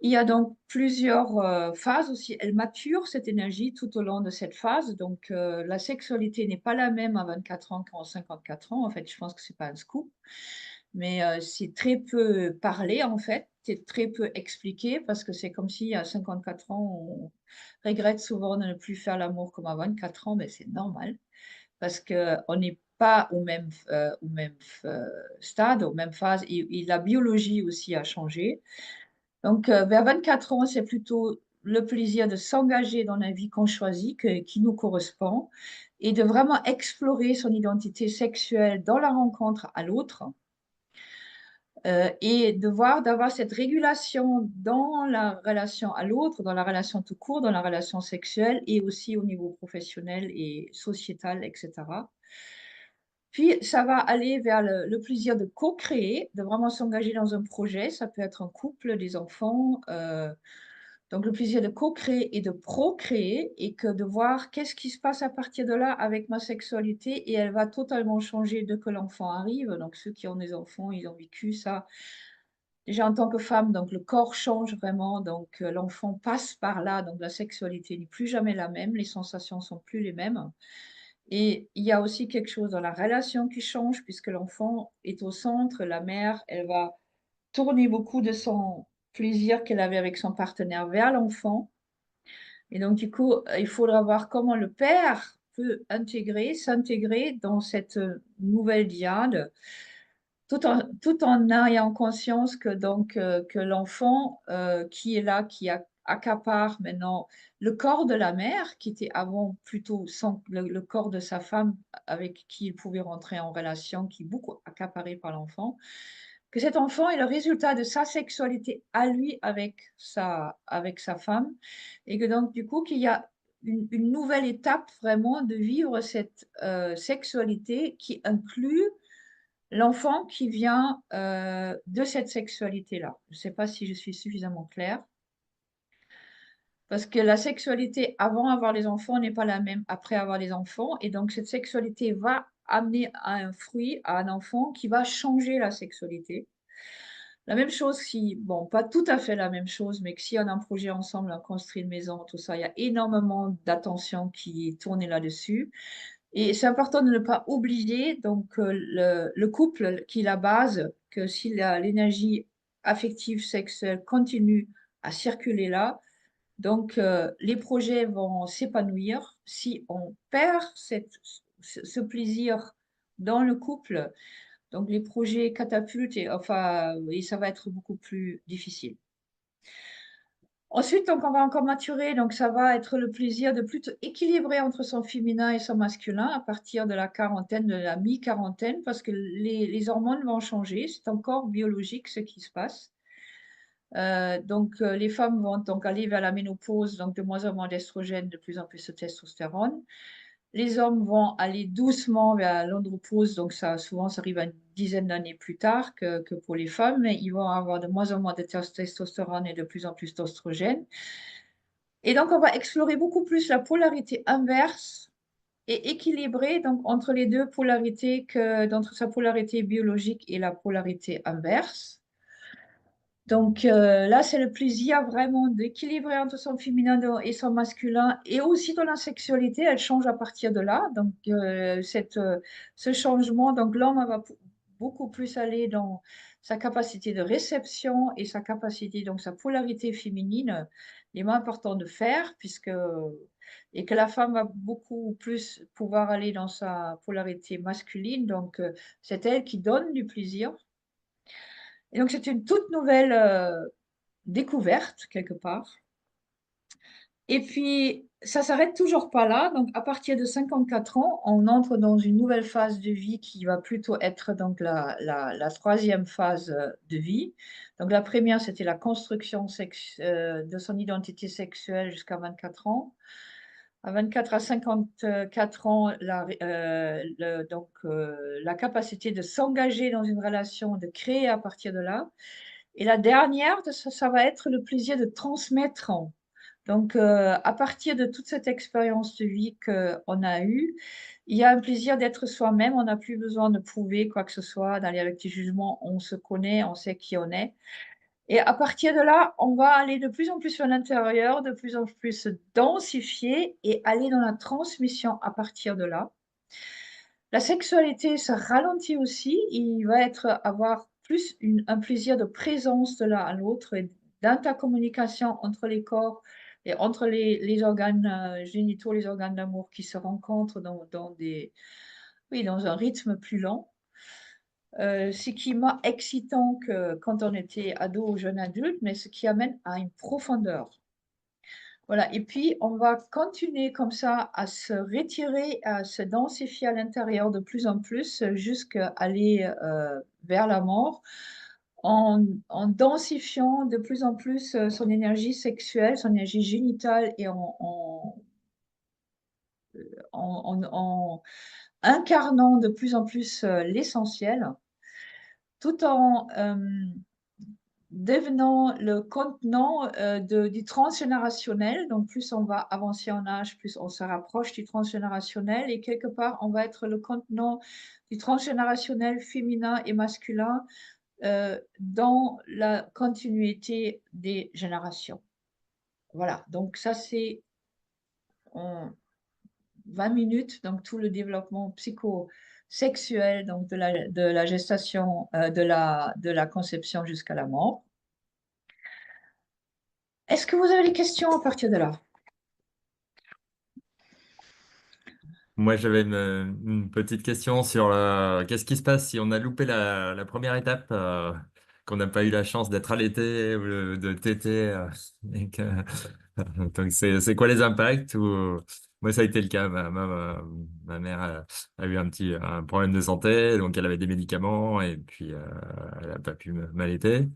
Il y a donc plusieurs phases aussi. Elle mature cette énergie tout au long de cette phase. Donc, la sexualité n'est pas la même à 24 ans qu'à 54 ans. En fait, je pense que ce n'est pas un scoop. Mais c'est très peu parlé, en fait. C'est très peu expliqué parce que c'est comme si à 54 ans, on regrette souvent de ne plus faire l'amour comme à 24 ans. Mais c'est normal parce qu'on n'est pas au même stade, aux mêmes phases. Et la biologie aussi a changé. Donc, vers 24 ans, c'est plutôt le plaisir de s'engager dans la vie qu'on choisit, qui nous correspond, et de vraiment explorer son identité sexuelle dans la rencontre à l'autre, et d'avoir cette régulation dans la relation à l'autre, dans la relation tout court, dans la relation sexuelle, et aussi au niveau professionnel et sociétal, etc. Puis, ça va aller vers le plaisir de co-créer, de vraiment s'engager dans un projet. Ça peut être un couple, des enfants. Donc, le plaisir de co-créer et de procréer et que de voir qu'est-ce qui se passe à partir de là avec ma sexualité et elle va totalement changer dès que l'enfant arrive. Donc, ceux qui ont des enfants, ils ont vécu ça. Déjà en tant que femme, donc le corps change vraiment. Donc, l'enfant passe par là. Donc, la sexualité n'est plus jamais la même. Les sensations sont plus les mêmes. Et il y a aussi quelque chose dans la relation qui change puisque l'enfant est au centre. La mère, elle va tourner beaucoup de son plaisir qu'elle avait avec son partenaire vers l'enfant. Et donc, du coup, il faudra voir comment le père peut s'intégrer dans cette nouvelle diade, tout en ayant conscience que, que l'enfant qui est là, qui accapare maintenant le corps de la mère, qui était avant plutôt le corps de sa femme avec qui il pouvait rentrer en relation, qui est beaucoup accaparé par l'enfant, que cet enfant est le résultat de sa sexualité à lui avec sa femme, et que donc du coup qu'il y a une nouvelle étape vraiment de vivre cette sexualité qui inclut l'enfant qui vient de cette sexualité-là. Je ne sais pas si je suis suffisamment claire. Parce que la sexualité avant avoir les enfants n'est pas la même après avoir les enfants. Et donc, cette sexualité va amener à un fruit, à un enfant qui va changer la sexualité. La même chose si, bon, pas tout à fait la même chose, mais que si on a un projet ensemble, on construit une maison, tout ça, il y a énormément d'attention qui est tournée là-dessus. Et c'est important de ne pas oublier donc le couple qui est la base, que si l'énergie affective sexuelle continue à circuler là, donc les projets vont s'épanouir. Si on perd ce plaisir dans le couple, donc les projets catapultent et ça va être beaucoup plus difficile. Ensuite, donc, on va encore maturer, donc ça va être le plaisir de plutôt équilibrer entre son féminin et son masculin à partir de la quarantaine, de la mi-quarantaine, parce que les hormones vont changer, c'est encore biologique ce qui se passe. Donc, les femmes vont donc aller vers la ménopause, donc de moins en moins d'estrogène, de plus en plus de testostérone. Les hommes vont aller doucement vers l'andropause, donc souvent ça arrive une dizaine d'années plus tard que pour les femmes, mais ils vont avoir de moins en moins de testostérone et de plus en plus d'oestrogène. Et donc on va explorer beaucoup plus la polarité inverse et équilibrer donc entre les deux polarités, entre sa polarité biologique et la polarité inverse. Donc là, c'est le plaisir vraiment d'équilibrer entre son féminin et son masculin et aussi dans la sexualité, elle change à partir de là. Donc ce changement, donc l'homme va beaucoup plus aller dans sa capacité de réception et sa capacité, donc sa polarité féminine, les moins importants de faire, et que la femme va beaucoup plus pouvoir aller dans sa polarité masculine. Donc c'est elle qui donne du plaisir. Et donc, c'est une toute nouvelle découverte, quelque part. Et puis, ça ne s'arrête toujours pas là. Donc, à partir de 54 ans, on entre dans une nouvelle phase de vie qui va plutôt être donc la troisième phase de vie. Donc, la première, c'était la construction de son identité sexuelle jusqu'à 24 ans. À 24 à 54 ans, la capacité de s'engager dans une relation, de créer à partir de là. Et la dernière, ça va être le plaisir de transmettre. Donc, à partir de toute cette expérience de vie qu'on a eue, il y a un plaisir d'être soi-même. On n'a plus besoin de prouver quoi que ce soit, d'aller avec des jugements. On se connaît, on sait qui on est. Et à partir de là, on va aller de plus en plus vers l'intérieur, de plus en plus se densifier et aller dans la transmission à partir de là. La sexualité se ralentit aussi. Il va avoir plus un plaisir de présence de l'un à l'autre et d'intercommunication entre les corps et entre les organes génitaux, les organes d'amour qui se rencontrent dans un rythme plus lent. Ce qui est moins excitant que quand on était ado ou jeune adulte, mais ce qui amène à une profondeur. Voilà, et puis on va continuer comme ça à se retirer, à se densifier à l'intérieur de plus en plus jusqu'à aller vers la mort en densifiant de plus en plus son énergie sexuelle, son énergie génitale et en incarnant de plus en plus l'essentiel, tout en devenant le contenant du transgénérationnel. Donc, plus on va avancer en âge, plus on se rapproche du transgénérationnel. Et quelque part, on va être le contenant du transgénérationnel féminin et masculin dans la continuité des générations. Voilà, donc ça c'est en 20 minutes, donc tout le développement psychosexuel, donc de la gestation, de la conception jusqu'à la mort. Est-ce que vous avez des questions à partir de là? Moi, j'avais une petite question sur qu'est-ce qui se passe si on a loupé la première étape, qu'on n'a pas eu la chance d'être allaité ou de téter, et donc c'est quoi les impacts moi, ça a été le cas. Ma mère a eu un problème de santé, donc elle avait des médicaments et puis elle n'a pas pu m'allaiter.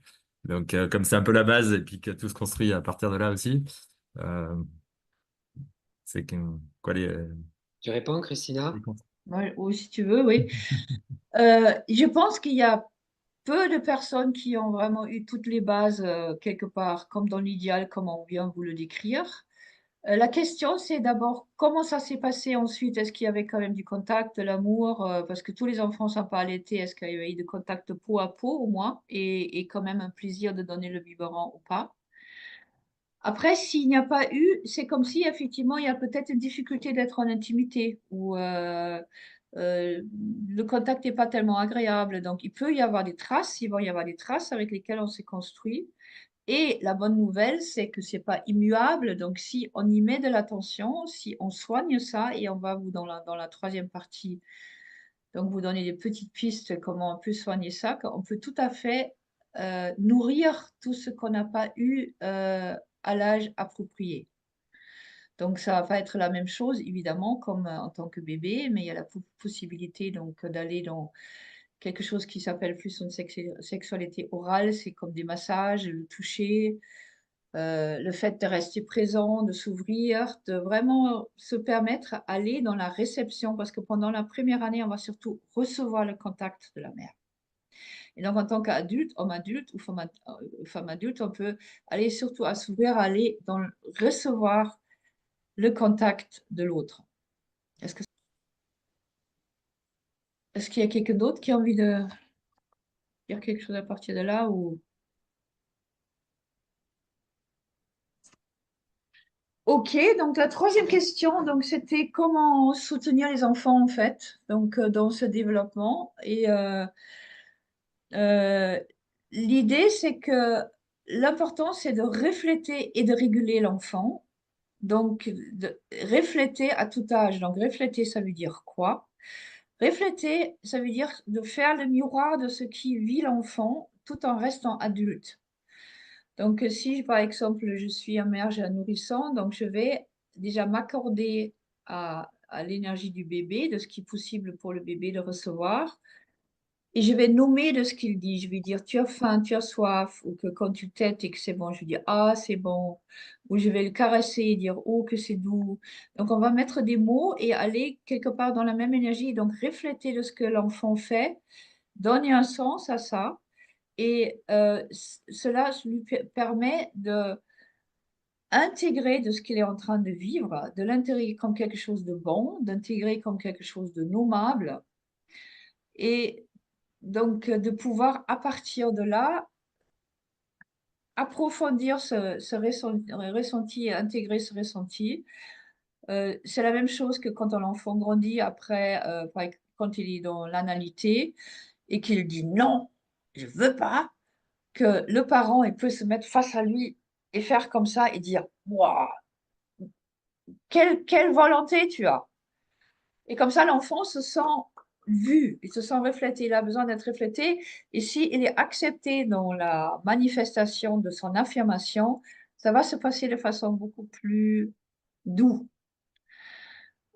Donc, comme c'est un peu la base et puis que tout se construit à partir de là aussi, euh, c'est quoi Tu réponds, Christina? les conseils? Ouais, ou si tu veux, oui. Je pense qu'il y a peu de personnes qui ont vraiment eu toutes les bases quelque part, comme dans l'idéal, comme on vient vous le décrire. La question, c'est d'abord comment ça s'est passé ensuite. Est-ce qu'il y avait quand même du contact, de l'amour, parce que tous les enfants ne sont pas allaités. Est-ce qu'il y avait eu de contact peau à peau au moins, et quand même un plaisir de donner le biberon ou pas? Après, s'il n'y a pas eu, c'est comme si effectivement il y a peut-être une difficulté d'être en intimité ou euh, le contact n'est pas tellement agréable. Donc, il peut y avoir des traces, il va y avoir des traces avec lesquelles on s'est construit. Et la bonne nouvelle, c'est que ce n'est pas immuable. Donc, si on y met de l'attention, si on soigne ça, et on va vous dans la troisième partie, donc vous donner des petites pistes comment on peut soigner ça, on peut tout à fait nourrir tout ce qu'on n'a pas eu à l'âge approprié. Donc, ça ne va pas être la même chose, évidemment, comme en tant que bébé, mais il y a la possibilité donc d'aller dans quelque chose qui s'appelle plus une sexualité orale, c'est comme des massages, le toucher, le fait de rester présent, de s'ouvrir, de vraiment se permettre d'aller dans la réception, parce que pendant la première année, on va surtout recevoir le contact de la mère. Et donc, en tant qu'adulte, homme adulte ou femme adulte, on peut aller surtout à s'ouvrir, aller dans recevoir le contact de l'autre. Est-ce qu'il y a quelqu'un d'autre qui a envie de dire quelque chose à partir de là ou... Ok, donc la troisième question, donc c'était comment soutenir les enfants en fait, donc dans ce développement. Et l'idée, c'est que l'important, c'est de refléter et de réguler l'enfant. Donc, de refléter à tout âge. Donc, refléter, ça veut dire quoi? Refléter, ça veut dire de faire le miroir de ce qui vit l'enfant tout en restant adulte. Donc, si par exemple, je suis un mère, j'ai un nourrisson, donc je vais déjà m'accorder à l'énergie du bébé, de ce qui est possible pour le bébé de recevoir. et je vais nommer de ce qu'il dit. Je vais dire, tu as faim, tu as soif, ou que quand tu tètes et que c'est bon, je vais dire, ah, c'est bon. Ou je vais le caresser et dire, oh, que c'est doux. Donc, on va mettre des mots et aller quelque part dans la même énergie, donc refléter de ce que l'enfant fait, donner un sens à ça. Et cela lui permet de intégrer de ce qu'il est en train de vivre, de l'intégrer comme quelque chose de bon, d'intégrer comme quelque chose de nommable. Et donc, de pouvoir, à partir de là, approfondir ce ressenti et intégrer ce ressenti. C'est la même chose que quand l'enfant grandit après, quand il est dans l'analité et qu'il dit non, je ne veux pas, que le parent il peut se mettre face à lui et faire comme ça et dire waouh, quelle volonté tu as. Et comme ça, l'enfant se sent vu, il se sent reflété, il a besoin d'être reflété. Et s'il est accepté dans la manifestation de son affirmation, ça va se passer de façon beaucoup plus douce.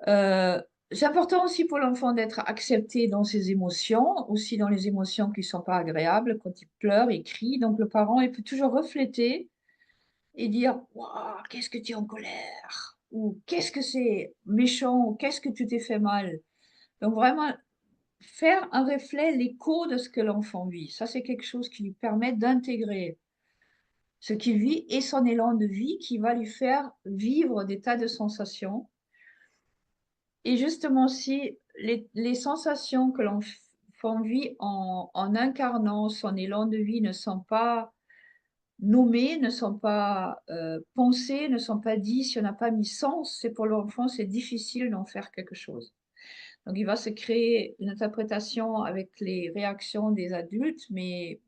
C'est important aussi pour l'enfant d'être accepté dans ses émotions, aussi dans les émotions qui ne sont pas agréables, quand il pleure, il crie. Donc le parent, il peut toujours refléter et dire waouh, qu'est-ce que tu es en colère, ou qu'est-ce que c'est méchant, ou qu'est-ce que tu t'es fait mal. Donc vraiment faire un reflet, l'écho de ce que l'enfant vit. Ça, c'est quelque chose qui lui permet d'intégrer ce qu'il vit et son élan de vie qui va lui faire vivre des tas de sensations. Et justement, si les sensations que l'enfant vit en incarnant son élan de vie ne sont pas nommées, ne sont pas pensées, ne sont pas dites, si on n'a pas mis sens, c'est pour l'enfant, c'est difficile d'en faire quelque chose. Donc, il va se créer une interprétation avec les réactions des adultes, mais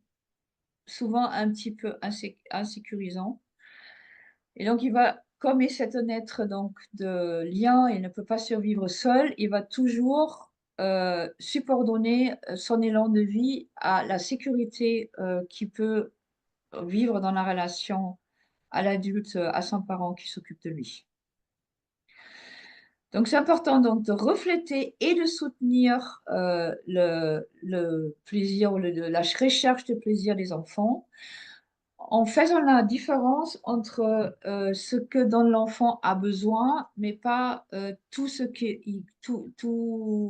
souvent un petit peu insécurisant. Et donc, il va, comme il c'est un être donc, de lien, il ne peut pas survivre seul, il va toujours subordonner son élan de vie à la sécurité qu'il peut vivre dans la relation à l'adulte, à son parent qui s'occupe de lui. Donc, c'est important donc, de refléter et de soutenir le plaisir ou la recherche de plaisir des enfants en faisant la différence entre ce que dont l'enfant a besoin, mais pas tout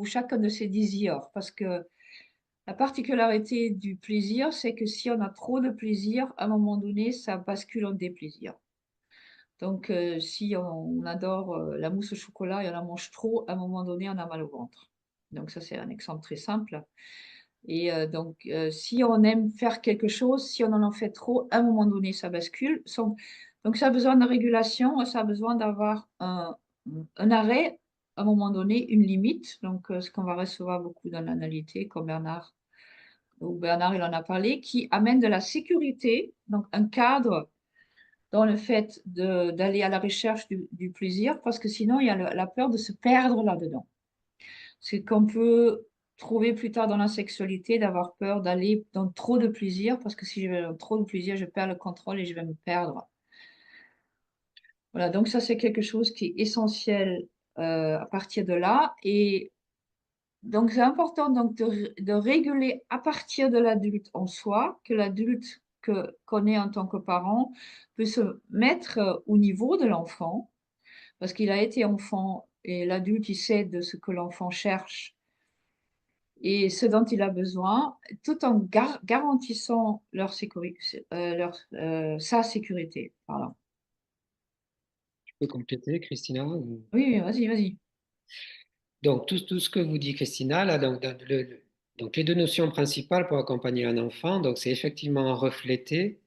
chacun de ses désirs. Parce que la particularité du plaisir, c'est que si on a trop de plaisir, à un moment donné, ça bascule en déplaisir. Donc, si on adore la mousse au chocolat et on en mange trop, à un moment donné, on a mal au ventre. Donc, ça, c'est un exemple très simple. Et donc, si on aime faire quelque chose, si on en fait trop, à un moment donné, ça bascule. Donc, ça a besoin de régulation, ça a besoin d'avoir un arrêt, à un moment donné, une limite. Donc, ce qu'on va recevoir beaucoup dans l'analité, comme Bernard, ou Bernard, il en a parlé, qui amène de la sécurité, donc un cadre dans le fait d'aller à la recherche du plaisir, parce que sinon, il y a la peur de se perdre là-dedans. C'est qu'on peut trouver plus tard dans la sexualité d'avoir peur d'aller dans trop de plaisir, parce que si je vais dans trop de plaisir, je perds le contrôle et je vais me perdre. Voilà, donc ça, c'est quelque chose qui est essentiel à partir de là. Et donc, c'est important donc, de réguler à partir de l'adulte en soi, que l'adulte qu'on est en tant que parent peut se mettre au niveau de l'enfant, parce qu'il a été enfant et l'adulte, il sait de ce que l'enfant cherche et ce dont il a besoin, tout en garantissant sa sécurité. Voilà. Tu peux compléter, Christina? Oui, oui, vas-y, vas-y. Donc, tout ce que vous dit Christina, là, donc les deux notions principales pour accompagner un enfant, donc c'est effectivement refléter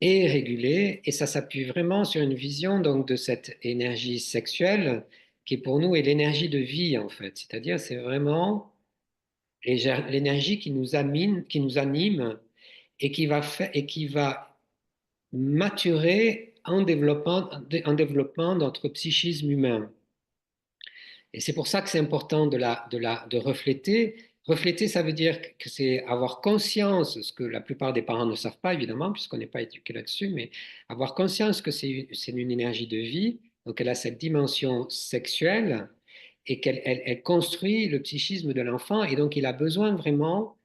et réguler, et ça s'appuie vraiment sur une vision donc de cette énergie sexuelle qui pour nous est l'énergie de vie en fait, c'est-à-dire c'est vraiment l'énergie qui nous anime et qui va maturer en développant notre psychisme humain. Et c'est pour ça que c'est important de refléter. Refléter, ça veut dire que c'est avoir conscience, ce que la plupart des parents ne savent pas, évidemment, puisqu'on n'est pas éduqué là-dessus, mais avoir conscience que c'est une énergie de vie, donc elle a cette dimension sexuelle, et qu'elle construit le psychisme de l'enfant. Et donc, il a besoin vraiment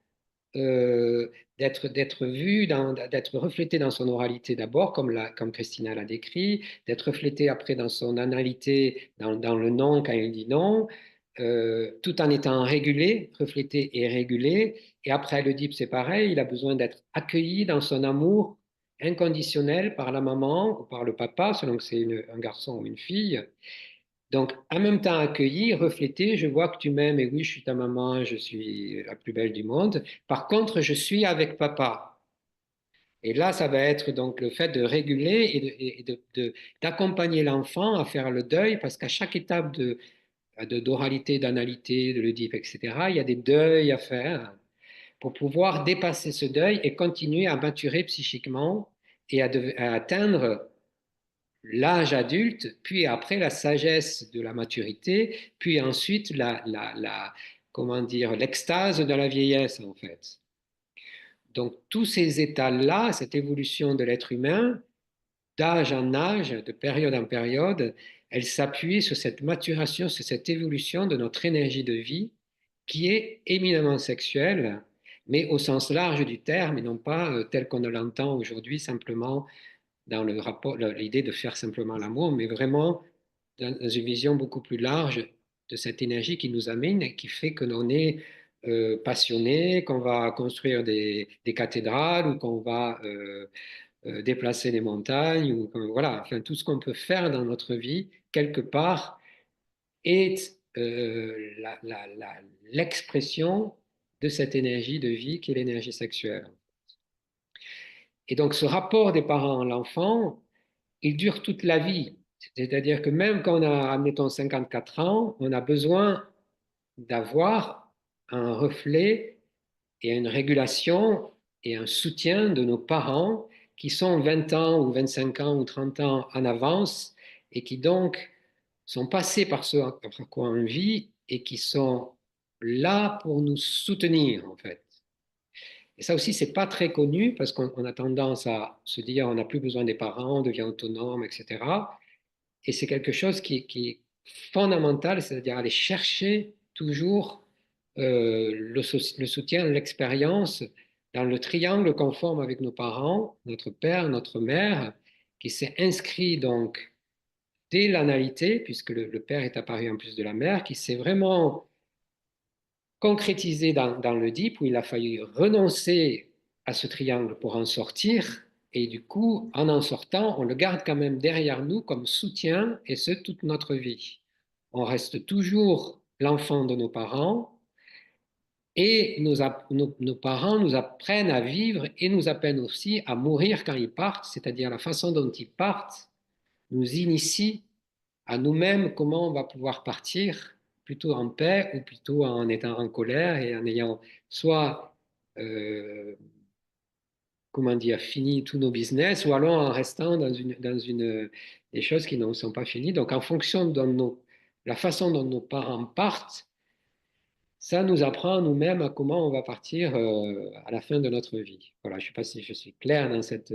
d'être vu, d'être reflété dans son oralité d'abord, comme Christina l'a décrit, d'être reflété après dans son analité, dans le non quand il dit non, tout en étant régulé, reflété et régulé. Et après le DIP, c'est pareil, il a besoin d'être accueilli dans son amour inconditionnel par la maman ou par le papa, selon que c'est un garçon ou une fille. Donc, en même temps accueilli, reflété, je vois que tu m'aimes et oui, je suis ta maman, je suis la plus belle du monde. Par contre, je suis avec papa. Et là, ça va être donc le fait de réguler et d'accompagner l'enfant à faire le deuil, parce qu'à chaque étape d'oralité, d'analité, de l'Oedipe, etc., il y a des deuils à faire pour pouvoir dépasser ce deuil et continuer à maturer psychiquement et à atteindre l'âge adulte, puis après la sagesse de la maturité, puis ensuite comment dire, l'extase de la vieillesse, en fait. Donc, tous ces états-là, cette évolution de l'être humain, d'âge en âge, de période en période, elle s'appuie sur cette maturation, sur cette évolution de notre énergie de vie, qui est éminemment sexuelle, mais au sens large du terme, et non pas tel qu'on l'entend aujourd'hui, simplement dans le rapport, l'idée de faire simplement l'amour, mais vraiment dans une vision beaucoup plus large de cette énergie qui nous amène et qui fait que l'on est passionné, qu'on va construire des cathédrales ou qu'on va déplacer des montagnes, ou voilà, enfin tout ce qu'on peut faire dans notre vie, quelque part, est l'expression de cette énergie de vie qui est l'énergie sexuelle. Et donc ce rapport des parents à l'enfant, il dure toute la vie. C'est-à-dire que même quand on a, admettons, 54 ans, on a besoin d'avoir un reflet et une régulation et un soutien de nos parents qui sont 20 ans ou 25 ans ou 30 ans en avance et qui donc sont passés par ce par quoi on vit et qui sont là pour nous soutenir en fait. Et ça aussi, c'est pas très connu parce qu'on a tendance à se dire on n'a plus besoin des parents, on devient autonome, etc. Et c'est quelque chose qui est fondamental, c'est-à-dire aller chercher toujours le soutien, l'expérience dans le triangle conforme avec nos parents, notre père, notre mère, qui s'est inscrit donc dès l'analité, puisque le père est apparu en plus de la mère, qui s'est vraiment concrétisé dans le DIP, où il a fallu renoncer à ce triangle pour en sortir. Et du coup, en sortant, on le garde quand même derrière nous comme soutien, et ce, toute notre vie. On reste toujours l'enfant de nos parents, et nos parents nous apprennent à vivre et nous apprennent aussi à mourir quand ils partent, c'est-à-dire la façon dont ils partent nous initie à nous-mêmes comment on va pouvoir partir, plutôt en paix ou plutôt en étant en colère et en ayant soit, comment dire, fini tous nos business ou alors en restant dans des choses qui ne sont pas finies. Donc en fonction de la façon dont nos parents partent, ça nous apprend nous-mêmes à comment on va partir à la fin de notre vie. Voilà, je ne sais pas si je suis clair dans cette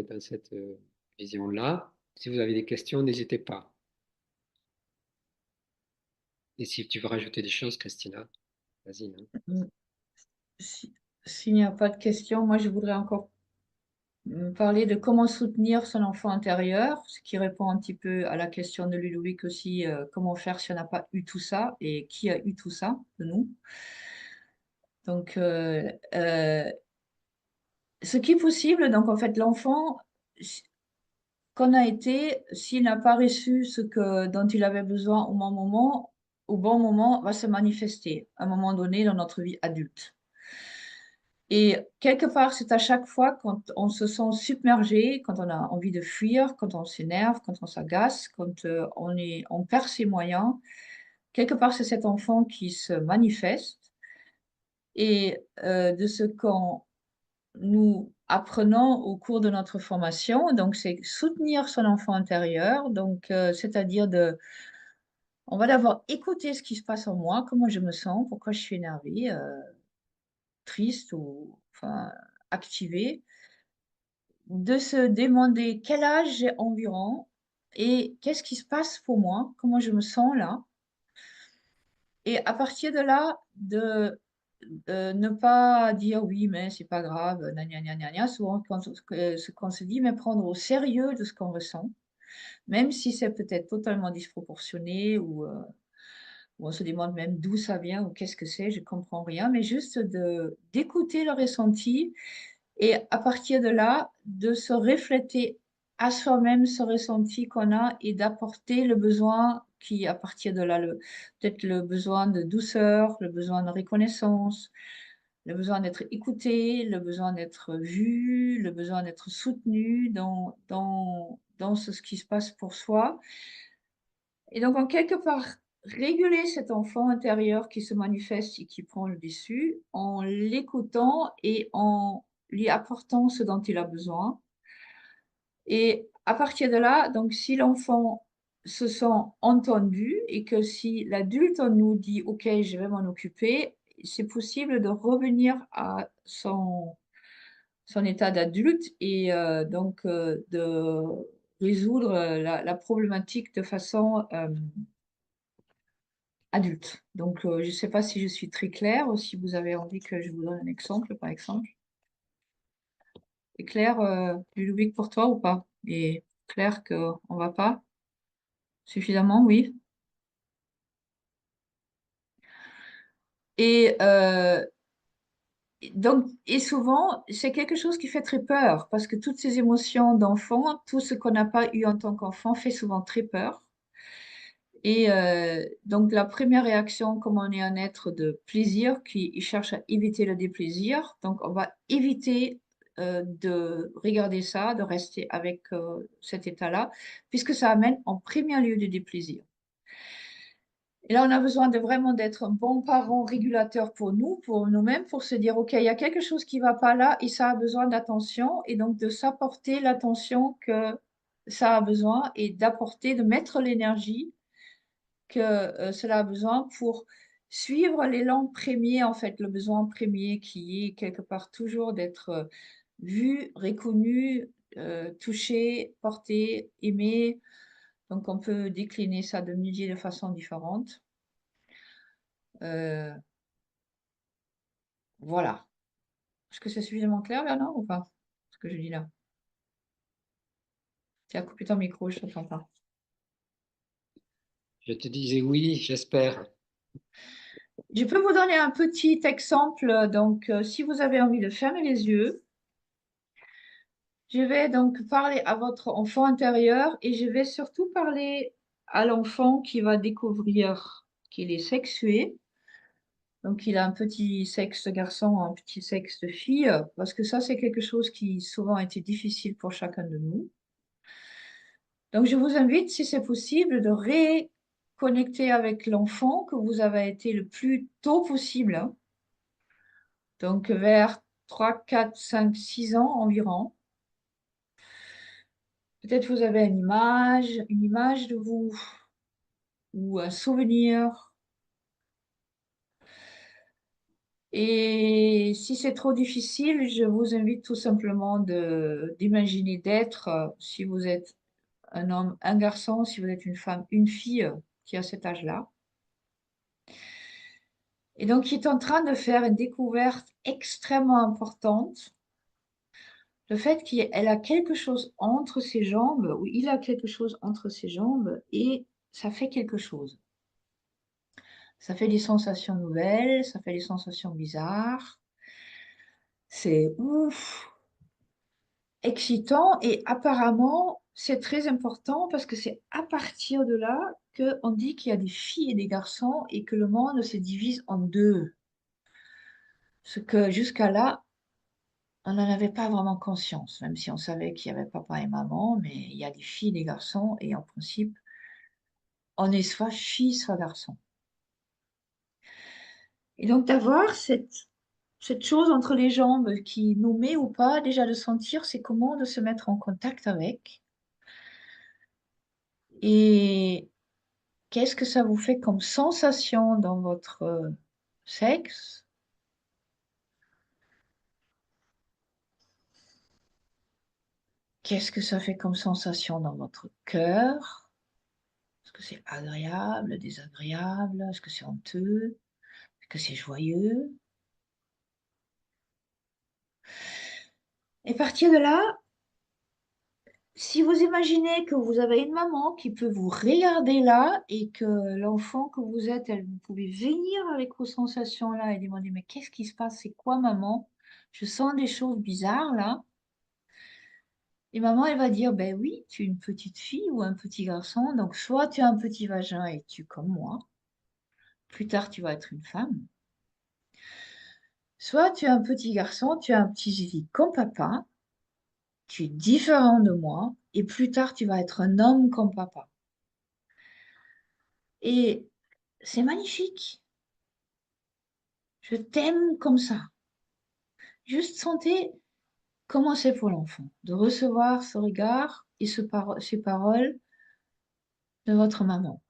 vision-là. Si vous avez des questions, n'hésitez pas. Et si tu veux rajouter des choses, Christina, vas-y. Hein. S'il n'y a pas de questions, moi je voudrais encore parler de comment soutenir son enfant intérieur, ce qui répond un petit peu à la question de Ludovic aussi, comment faire si on n'a pas eu tout ça et qui a eu tout ça de nous. Donc, ce qui est possible, donc en fait, l'enfant, qu'on a été, s'il n'a pas reçu dont il avait besoin au bon moment, va se manifester à un moment donné dans notre vie adulte. Et quelque part, c'est à chaque fois quand on se sent submergé, quand on a envie de fuir, quand on s'énerve, quand on s'agace, quand on perd ses moyens. Quelque part, c'est cet enfant qui se manifeste. Et de ce qu'on nous apprenons au cours de notre formation, donc c'est soutenir son enfant intérieur, donc c'est-à-dire on va d'abord écouter ce qui se passe en moi, comment je me sens, pourquoi je suis énervée, triste ou enfin activée, de se demander quel âge j'ai environ et qu'est-ce qui se passe pour moi, comment je me sens là. Et à partir de là, de ne pas dire oui, mais c'est pas grave, gna, gna, gna, gna, gna. Souvent, ce qu'on se dit, mais prendre au sérieux de ce qu'on ressent, même si c'est peut-être totalement disproportionné ou on se demande même d'où ça vient ou qu'est-ce que c'est, je comprends rien, mais juste d'écouter le ressenti et à partir de là, de se refléter à soi-même ce ressenti qu'on a et d'apporter le besoin qui, à partir de là, peut-être le besoin de douceur, le besoin de reconnaissance, le besoin d'être écouté, le besoin d'être vu, le besoin d'être soutenu dans ce qui se passe pour soi. Et donc, en quelque part, réguler cet enfant intérieur qui se manifeste et qui prend le dessus en l'écoutant et en lui apportant ce dont il a besoin. Et à partir de là, donc, si l'enfant se sent entendu et que si l'adulte nous dit « Ok, je vais m'en occuper », c'est possible de revenir à son état d'adulte et donc de résoudre la problématique de façon adulte. Donc, je ne sais pas si je suis très claire ou si vous avez envie que je vous donne un exemple, par exemple. C'est clair, Ludovic, pour toi ou pas? Et clair qu'on ne va pas suffisamment, oui. Et donc, et souvent, c'est quelque chose qui fait très peur parce que toutes ces émotions d'enfant, tout ce qu'on n'a pas eu en tant qu'enfant fait souvent très peur. Et donc, la première réaction, comme on est un être de plaisir qui cherche à éviter le déplaisir, donc on va éviter de regarder ça, de rester avec cet état-là, puisque ça amène en premier lieu du déplaisir. Et là, on a besoin de vraiment d'être un bon parent régulateur pour nous, pour nous-mêmes, pour se dire, OK, il y a quelque chose qui ne va pas là et ça a besoin d'attention, et donc de s'apporter l'attention que ça a besoin et d'apporter, de mettre l'énergie que cela a besoin pour suivre l'élan premier, en fait, le besoin premier qui est quelque part toujours d'être vu, reconnu, touché, porté, aimé. Donc, on peut décliner ça de milliers de façons différentes. Voilà. Est-ce que c'est suffisamment clair, Bernard, ou pas? Ce que je dis là. Tu as coupé ton micro, je ne t'entends pas. Je te disais oui, j'espère. Je peux vous donner un petit exemple. Donc, si vous avez envie de fermer les yeux, je vais donc parler à votre enfant intérieur et je vais surtout parler à l'enfant qui va découvrir qu'il est sexué. Donc, il a un petit sexe de garçon, un petit sexe de fille, parce que ça, c'est quelque chose qui souvent a été difficile pour chacun de nous. Donc, je vous invite, si c'est possible, de reconnecter avec l'enfant que vous avez été le plus tôt possible, hein. Donc vers 3, 4, 5, 6 ans environ. Peut-être vous avez une image de vous ou un souvenir. Et si c'est trop difficile, je vous invite tout simplement d'imaginer d'être, si vous êtes un homme, un garçon, si vous êtes une femme, une fille qui a cet âge-là. Et donc, qui est en train de faire une découverte extrêmement importante. Le fait qu'elle a quelque chose entre ses jambes, ou il a quelque chose entre ses jambes, et ça fait quelque chose. Ça fait des sensations nouvelles, ça fait des sensations bizarres. C'est ouf, excitant, et apparemment, c'est très important parce que c'est à partir de là qu'on dit qu'il y a des filles et des garçons et que le monde se divise en deux. Ce que jusqu'à là, on n'en avait pas vraiment conscience, même si on savait qu'il y avait papa et maman, mais il y a des filles et des garçons, et en principe, on est soit fille, soit garçon. Et donc d'avoir cette chose entre les jambes qui nous met ou pas, déjà de sentir, c'est comment de se mettre en contact avec. Et qu'est-ce que ça vous fait comme sensation dans votre sexe? Qu'est-ce que ça fait comme sensation dans votre cœur? Est-ce que c'est agréable, désagréable? Est-ce que c'est honteux? Est-ce que c'est joyeux? Et partir de là, si vous imaginez que vous avez une maman qui peut vous regarder là et que l'enfant que vous êtes, vous pouvez venir avec vos sensations là et demander, mais qu'est-ce qui se passe? C'est quoi, maman? Je sens des choses bizarres là. Et maman, elle va dire, ben oui, tu es une petite fille ou un petit garçon, donc soit tu as un petit vagin et tu es comme moi, plus tard tu vas être une femme, soit tu es un petit garçon, tu as un petit zizi comme papa, tu es différent de moi, et plus tard tu vas être un homme comme papa. Et c'est magnifique. Je t'aime comme ça. Juste sentez comment c'est pour l'enfant de recevoir ce regard et ces paroles de votre maman.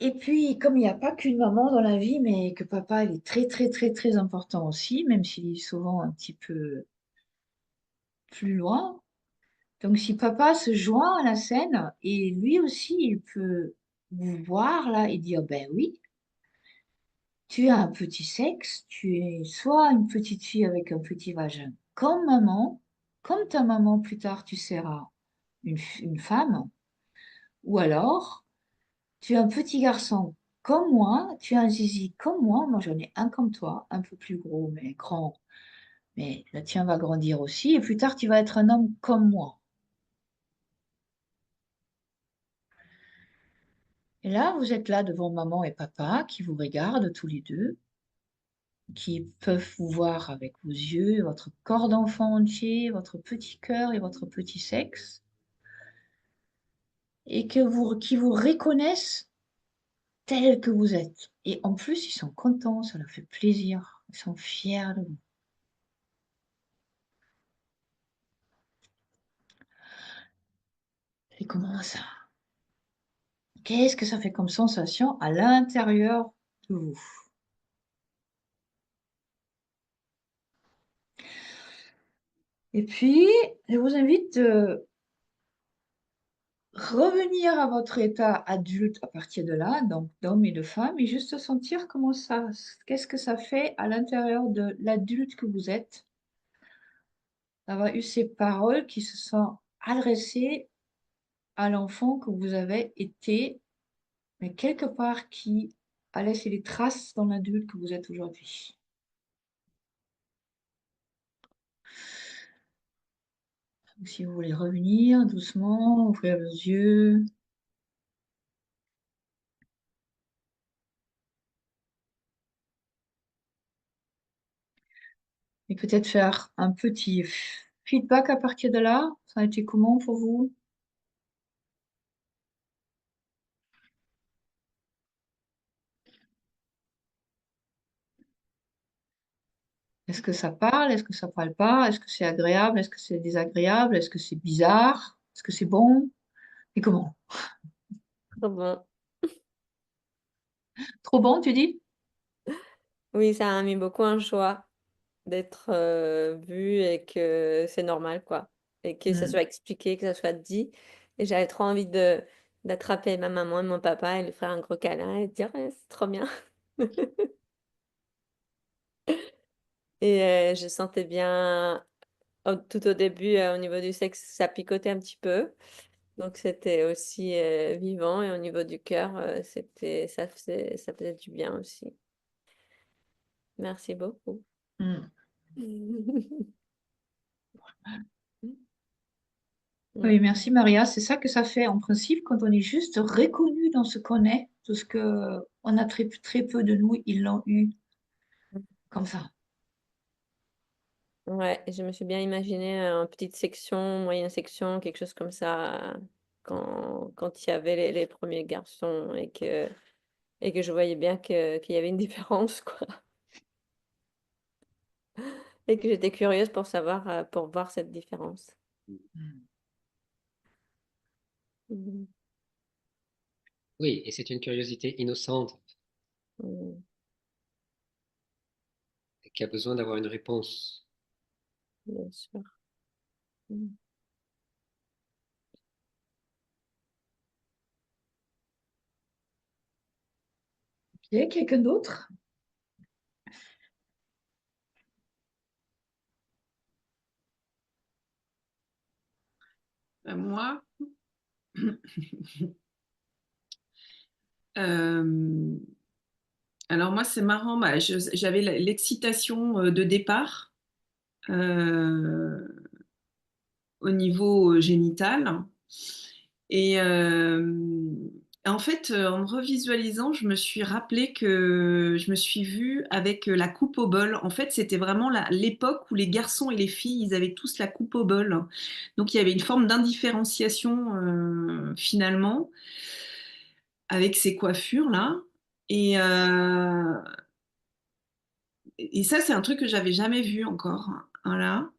Et puis, comme il n'y a pas qu'une maman dans la vie, mais que papa, il est très, très, très, très important aussi, même s'il est souvent un petit peu plus loin. Donc, si papa se joint à la scène, et lui aussi, il peut vous voir là et dire, ben oui, tu as un petit sexe, tu es soit une petite fille avec un petit vagin, comme maman, comme ta maman plus tard, tu seras une femme, ou alors tu es un petit garçon comme moi, tu es un zizi comme moi j'en ai un comme toi, un peu plus gros, mais grand, mais le tien va grandir aussi, et plus tard tu vas être un homme comme moi. Et là, vous êtes là devant maman et papa qui vous regardent tous les deux, qui peuvent vous voir avec vos yeux, votre corps d'enfant entier, votre petit cœur et votre petit sexe, et qui vous reconnaissent tel que vous êtes. Et en plus, ils sont contents, ça leur fait plaisir, ils sont fiers de vous. Et comment ça? Qu'est-ce que ça fait comme sensation à l'intérieur de vous? Et puis, je vous invite de revenir à votre état adulte à partir de là, donc d'homme et de femme, et juste sentir comment ça, qu'est-ce que ça fait à l'intérieur de l'adulte que vous êtes, d'avoir eu ces paroles qui se sont adressées à l'enfant que vous avez été, mais quelque part qui a laissé des traces dans l'adulte que vous êtes aujourd'hui. Donc, si vous voulez revenir doucement, ouvrir les yeux. Et peut-être faire un petit feedback à partir de là. Ça a été comment pour vous? Est-ce que ça parle? Est-ce que ça parle pas? Est-ce que c'est agréable? Est-ce que c'est désagréable? Est-ce que c'est bizarre? Est-ce que c'est bon? Et comment? Trop bon. Trop bon, tu dis? Oui, ça a mis beaucoup en joie d'être vu et que c'est normal, quoi. Et que ça soit expliqué, que ça soit dit. Et j'avais trop envie de d'attraper ma maman et mon papa et lui faire un gros câlin et dire ouais, c'est trop bien. Et je sentais bien tout au début au niveau du sexe, ça picotait un petit peu. Donc c'était aussi vivant et au niveau du cœur, ça faisait du bien aussi. Merci beaucoup. Mm. Mm. Oui, merci Maria. C'est ça que ça fait en principe quand on est juste reconnu dans ce qu'on est, tout ce que on a très, très peu de nous, ils l'ont eu comme ça. Ouais, je me suis bien imaginé en petite section, moyenne section, quelque chose comme ça, quand il y avait les premiers garçons et que je voyais bien qu'il y avait une différence, quoi. Et que j'étais curieuse pour savoir, pour voir cette différence. Mm. Mhm. Oui, et c'est une curiosité innocente Mhm. qui a besoin d'avoir une réponse. bien sûr. Mm. Ok, quelqu'un d'autre? Moi, euh, alors moi, c'est marrant, bah, j'avais l'excitation de départ euh, au niveau génital. Et en fait, en me revisualisant, je me suis rappelé que je me suis vue avec la coupe au bol. En fait, c'était vraiment l'époque où les garçons et les filles, ils avaient tous la coupe au bol. Donc, il y avait une forme d'indifférenciation finalement avec ces coiffures-là. Et, euh, et ça, c'est un truc que j'avais jamais vu encore. Voilà.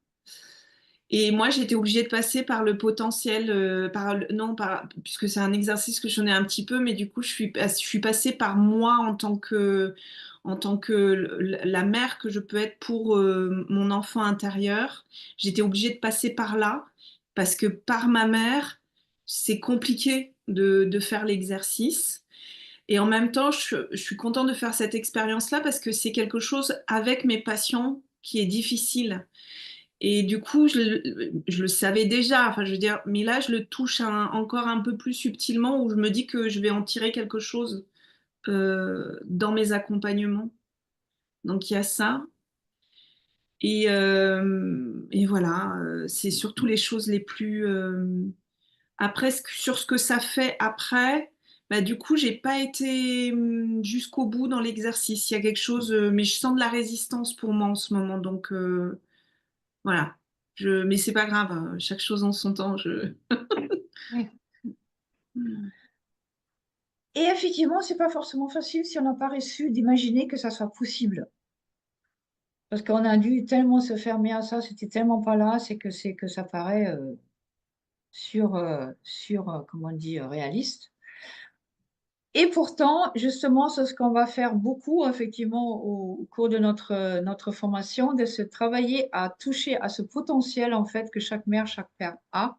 Et moi, j'étais obligée de passer par le potentiel, non, puisque c'est un exercice que je connais un petit peu, mais du coup, je suis passée par moi en tant que la mère que je peux être pour mon enfant intérieur. J'étais obligée de passer par là, parce que par ma mère, c'est compliqué de faire l'exercice. Et en même temps, je suis contente de faire cette expérience-là parce que c'est quelque chose avec mes patients qui est difficile. Et du coup, je le savais déjà, enfin, je veux dire, mais là, je le touche encore un peu plus subtilement où je me dis que je vais en tirer quelque chose dans mes accompagnements. Donc, il y a ça. Et voilà, c'est surtout les choses les plus... Après, sur ce que ça fait après, bah, du coup, j'ai pas été jusqu'au bout dans l'exercice. Il y a quelque chose, mais je sens de la résistance pour moi en ce moment. Donc, voilà. Mais c'est pas grave, hein. Chaque chose en son temps. Oui. Et effectivement, c'est pas forcément facile si on n'a pas reçu d'imaginer que ça soit possible. Parce qu'on a dû tellement se fermer à ça, c'était tellement pas là, c'est que ça paraît comment on dit, réaliste. Et pourtant, justement, c'est ce qu'on va faire beaucoup, effectivement, au cours de notre formation, de se travailler à toucher à ce potentiel, en fait, que chaque mère, chaque père a.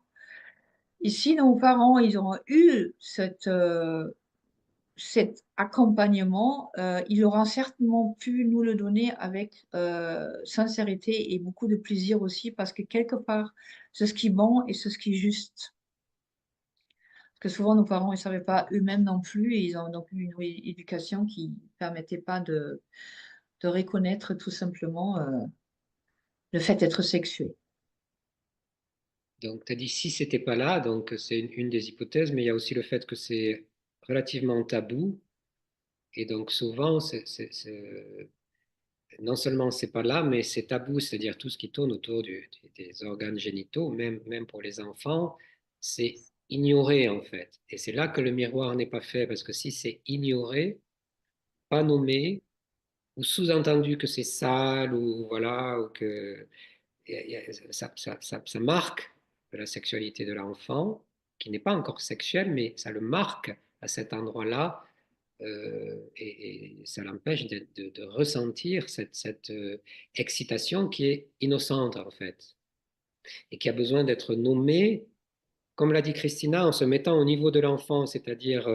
Ici, nos parents, ils ont eu cet accompagnement, ils auront certainement pu nous le donner avec sincérité et beaucoup de plaisir aussi, parce que quelque part, c'est ce qui est bon et c'est ce qui est juste. Parce que souvent, nos parents, ils ne savaient pas eux-mêmes non plus, et ils ont donc eu une éducation qui ne permettait pas de reconnaître tout simplement le fait d'être sexué. Donc, tu as dit si c'était pas là, donc c'est une des hypothèses, mais il y a aussi le fait que c'est relativement tabou. Et donc, souvent, non seulement c'est pas là, mais c'est tabou, c'est-à-dire tout ce qui tourne autour des organes génitaux, même pour les enfants, c'est ignoré en fait. Et c'est là que le miroir n'est pas fait, parce que si c'est ignoré, pas nommé, ou sous-entendu que c'est sale, ou voilà, ou que ça marque la sexualité de l'enfant, qui n'est pas encore sexuelle, mais ça le marque à cet endroit-là, et ça l'empêche de ressentir cette excitation qui est innocente en fait, et qui a besoin d'être nommée, comme l'a dit Christina, en se mettant au niveau de l'enfant, c'est-à-dire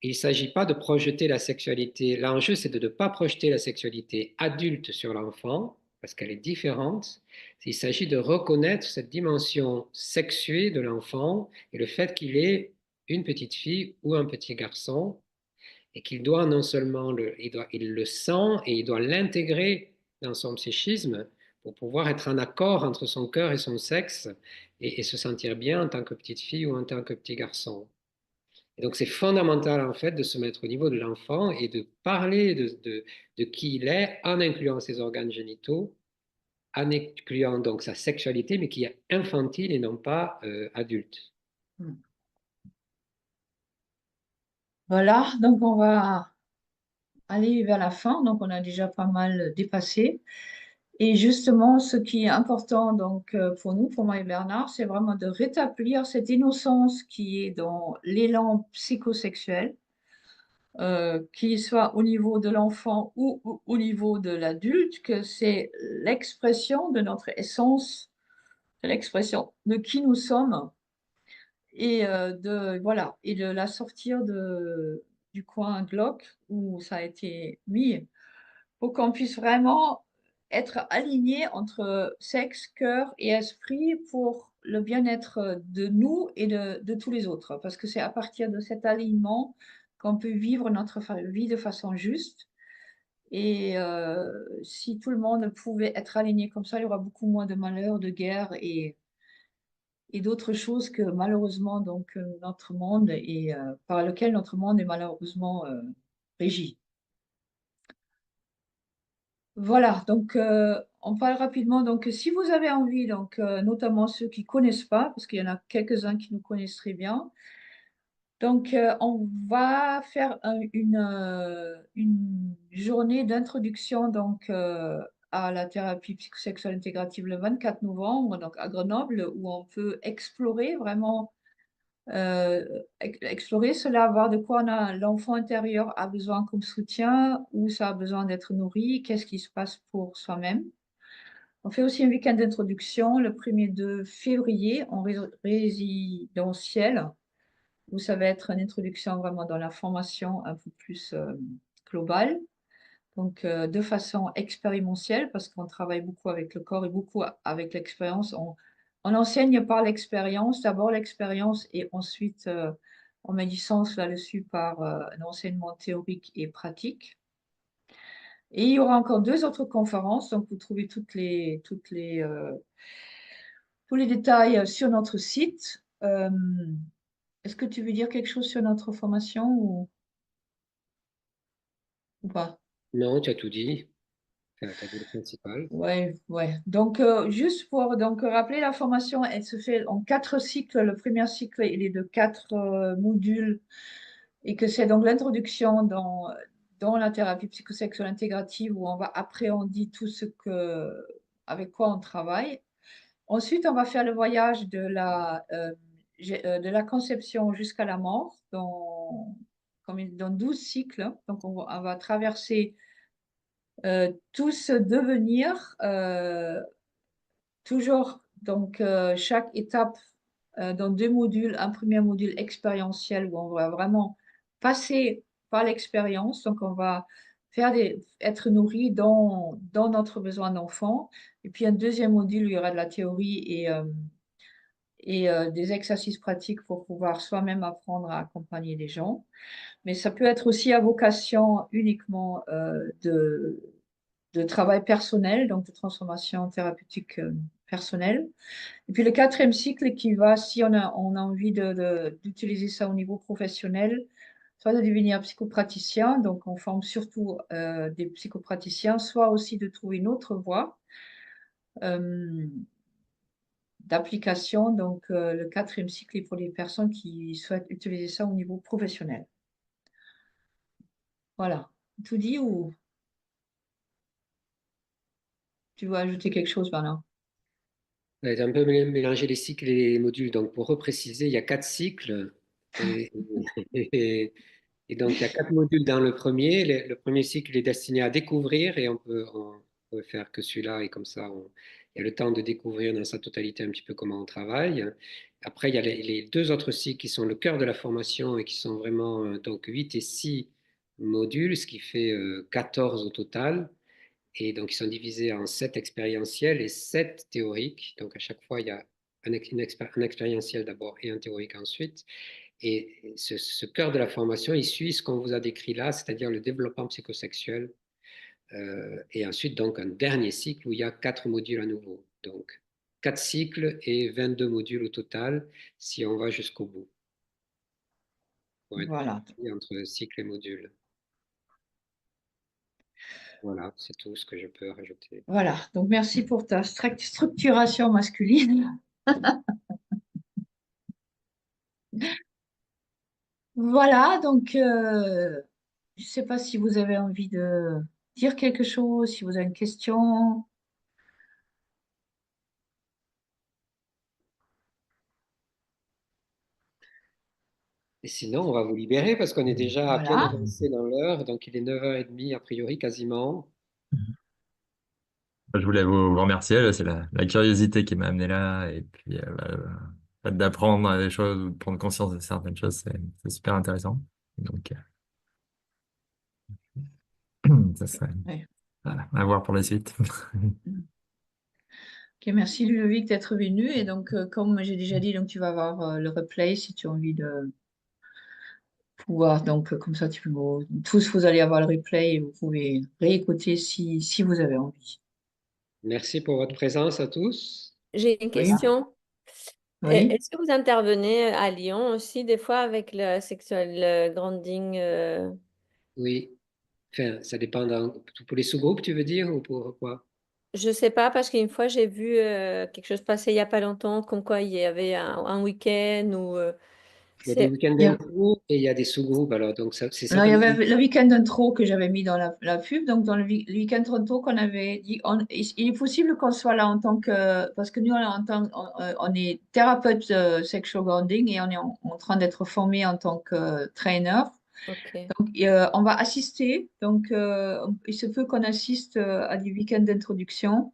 il ne s'agit pas de projeter la sexualité. L'enjeu, c'est de ne pas projeter la sexualité adulte sur l'enfant, parce qu'elle est différente. Il s'agit de reconnaître cette dimension sexuée de l'enfant et le fait qu'il est une petite fille ou un petit garçon, et qu'il doit non seulement il le sent et il doit l'intégrer dans son psychisme pour pouvoir être en accord entre son cœur et son sexe et se sentir bien en tant que petite fille ou en tant que petit garçon. Et donc, c'est fondamental, en fait, de se mettre au niveau de l'enfant et de parler de qui il est en incluant ses organes génitaux, en incluant donc sa sexualité, mais qui est infantile et non pas adulte. Voilà, donc on va aller vers la fin, donc on a déjà pas mal dépassé. Et justement, ce qui est important donc pour nous, pour moi et Bernard, c'est vraiment de rétablir cette innocence qui est dans l'élan psychosexuel, qu'il soit au niveau de l'enfant ou au niveau de l'adulte, que c'est l'expression de notre essence, l'expression de qui nous sommes et voilà, et de la sortir du coin glauque où ça a été mis pour qu'on puisse vraiment être aligné entre sexe, cœur et esprit pour le bien-être de nous et de tous les autres. Parce que c'est à partir de cet alignement qu'on peut vivre notre vie de façon juste. Et si tout le monde pouvait être aligné comme ça, il y aura beaucoup moins de malheurs, de guerres et d'autres choses que malheureusement donc notre monde et par lequel notre monde est malheureusement régi. Voilà, donc on parle rapidement. Donc, si vous avez envie, donc notamment ceux qui connaissent pas, parce qu'il y en a quelques-uns qui nous connaissent très bien. Donc, on va faire une journée d'introduction donc à la thérapie psychosexuelle intégrative le 24 novembre, donc à Grenoble, où on peut explorer vraiment explorer cela, voir de quoi l'enfant intérieur a besoin comme soutien, où ça a besoin d'être nourri, qu'est-ce qui se passe pour soi-même. On fait aussi un week-end d'introduction le 1er de février en résidentiel, où ça va être une introduction vraiment dans la formation un peu plus globale, donc de façon expérientielle, parce qu'on travaille beaucoup avec le corps et beaucoup avec l'expérience. On enseigne par l'expérience, d'abord l'expérience et ensuite on met du sens là-dessus par un enseignement théorique et pratique. Et il y aura encore 2 autres conférences, donc vous trouvez tous les détails sur notre site. Est-ce que tu veux dire quelque chose sur notre formation ou pas? Non, tu as tout dit. Enfin, tu as dit le principal. Ouais, ouais. Donc, juste pour donc, rappeler la formation, elle se fait en 4 cycles. Le premier cycle, il est de 4 modules et que c'est donc l'introduction dans la thérapie psychosexuelle intégrative où on va appréhender tout avec quoi on travaille. Ensuite, on va faire le voyage de la conception jusqu'à la mort dans 12 cycles. Donc, on va traverser tout ce devenir, toujours donc chaque étape dans 2 modules. Un premier module expérientiel où on va vraiment passer par l'expérience. Donc, on va être nourri dans notre besoin d'enfant. Et puis, un deuxième module où il y aura de la théorie et des exercices pratiques pour pouvoir soi-même apprendre à accompagner les gens. Mais ça peut être aussi à vocation uniquement de travail personnel, donc de transformation thérapeutique personnelle. Et puis le 4e cycle qui va, si on a envie d'utiliser ça au niveau professionnel, soit de devenir psychopraticien, donc on forme surtout des psychopraticiens, soit aussi de trouver une autre voie d'application. Donc le 4e cycle est pour les personnes qui souhaitent utiliser ça au niveau professionnel. Voilà. Tout dit ou tu veux ajouter quelque chose, Bernard? J'ai un peu mélangé les cycles et les modules. Donc, pour repréciser, il y a 4 cycles. Et, et- et donc, il y a 4 modules dans le premier. Le premier cycle est destiné à découvrir et on peut faire que celui-là. Et comme ça, il y a le temps de découvrir dans sa totalité un petit peu comment on travaille. Après, il y a les 2 autres cycles qui sont le cœur de la formation et qui sont vraiment donc 8 et 6 modules, ce qui fait 14 au total. Et donc, ils sont divisés en 7 expérientiels et 7 théoriques. Donc, à chaque fois, il y a un expérientiel d'abord et un théorique ensuite. Et ce cœur de la formation, il suit ce qu'on vous a décrit là, c'est-à-dire le développement psychosexuel. Et ensuite, donc, un dernier cycle où il y a 4 modules à nouveau. Donc, 4 cycles et 22 modules au total si on va jusqu'au bout. Pour être Voilà. précis entre cycle et module. Voilà, c'est tout ce que je peux rajouter. Voilà. Donc, merci pour ta structuration masculine. Voilà. Donc, je ne sais pas si vous avez envie de dire quelque chose, si vous avez une question. Et sinon, on va vous libérer parce qu'on est déjà bien Voilà. avancé dans l'heure, donc il est 9h30 a priori quasiment. Je voulais vous remercier. C'est la curiosité qui m'a amené là. Et puis, le fait d'apprendre des choses, ou de prendre conscience de certaines choses, c'est super intéressant. Donc, ça serait Ouais. voilà, à voir pour la suite. Ok, merci Ludovic d'être venu. Et donc, comme j'ai déjà dit, donc tu vas avoir le replay si tu as envie de pouvoir. Donc, comme ça, tous, vous allez avoir le replay et vous pouvez réécouter si vous avez envie. Merci pour votre présence à tous. J'ai une Oui, question. oui. Est-ce que vous intervenez à Lyon aussi des fois avec le sexual grounding Oui, enfin, ça dépend pour les sous-groupes, tu veux dire, ou pour quoi? Je sais pas, parce qu'une fois j'ai vu quelque chose passer il y a pas longtemps, comme quoi il y avait un week-end où Il y a des c'est week-ends Il y a- d'intro et il y a des sous-groupes. Alors, donc, c'est ça Alors, il y comme avait le week-end d'intro que j'avais mis dans la pub. Donc, dans le week-end d'intro qu'on avait dit, il est possible qu'on soit là en tant que. Parce que nous, on est thérapeute sexual grounding et on est en train d'être formé en tant que trainer. ok. Donc, on va assister. Donc, il se peut qu'on assiste à des week-ends d'introduction.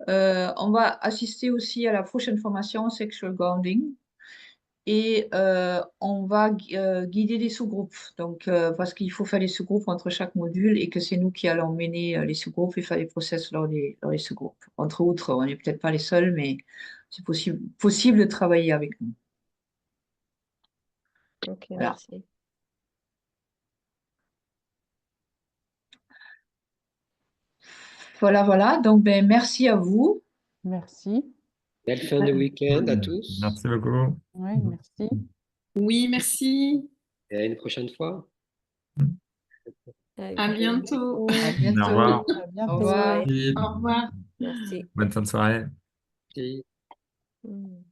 On va assister aussi à la prochaine formation sexual grounding. Et on va guider des sous-groupes. Donc, parce qu'il faut faire des sous-groupes entre chaque module et que c'est nous qui allons mener les sous-groupes et faire les process dans les sous-groupes. Entre autres, on n'est peut-être pas les seuls, mais c'est possible de travailler avec nous. Ok, Voilà, merci. voilà. Voilà. Donc, ben, merci à vous. Merci. Belle fin de week-end à tous Merci beaucoup. Ouais, merci. Oui, merci. et à une prochaine fois. Avec À plaisir. bientôt. À Au bientôt. revoir. À Au bientôt. revoir. Merci. Au revoir. Merci. Bonne fin de soirée. Merci. Mm.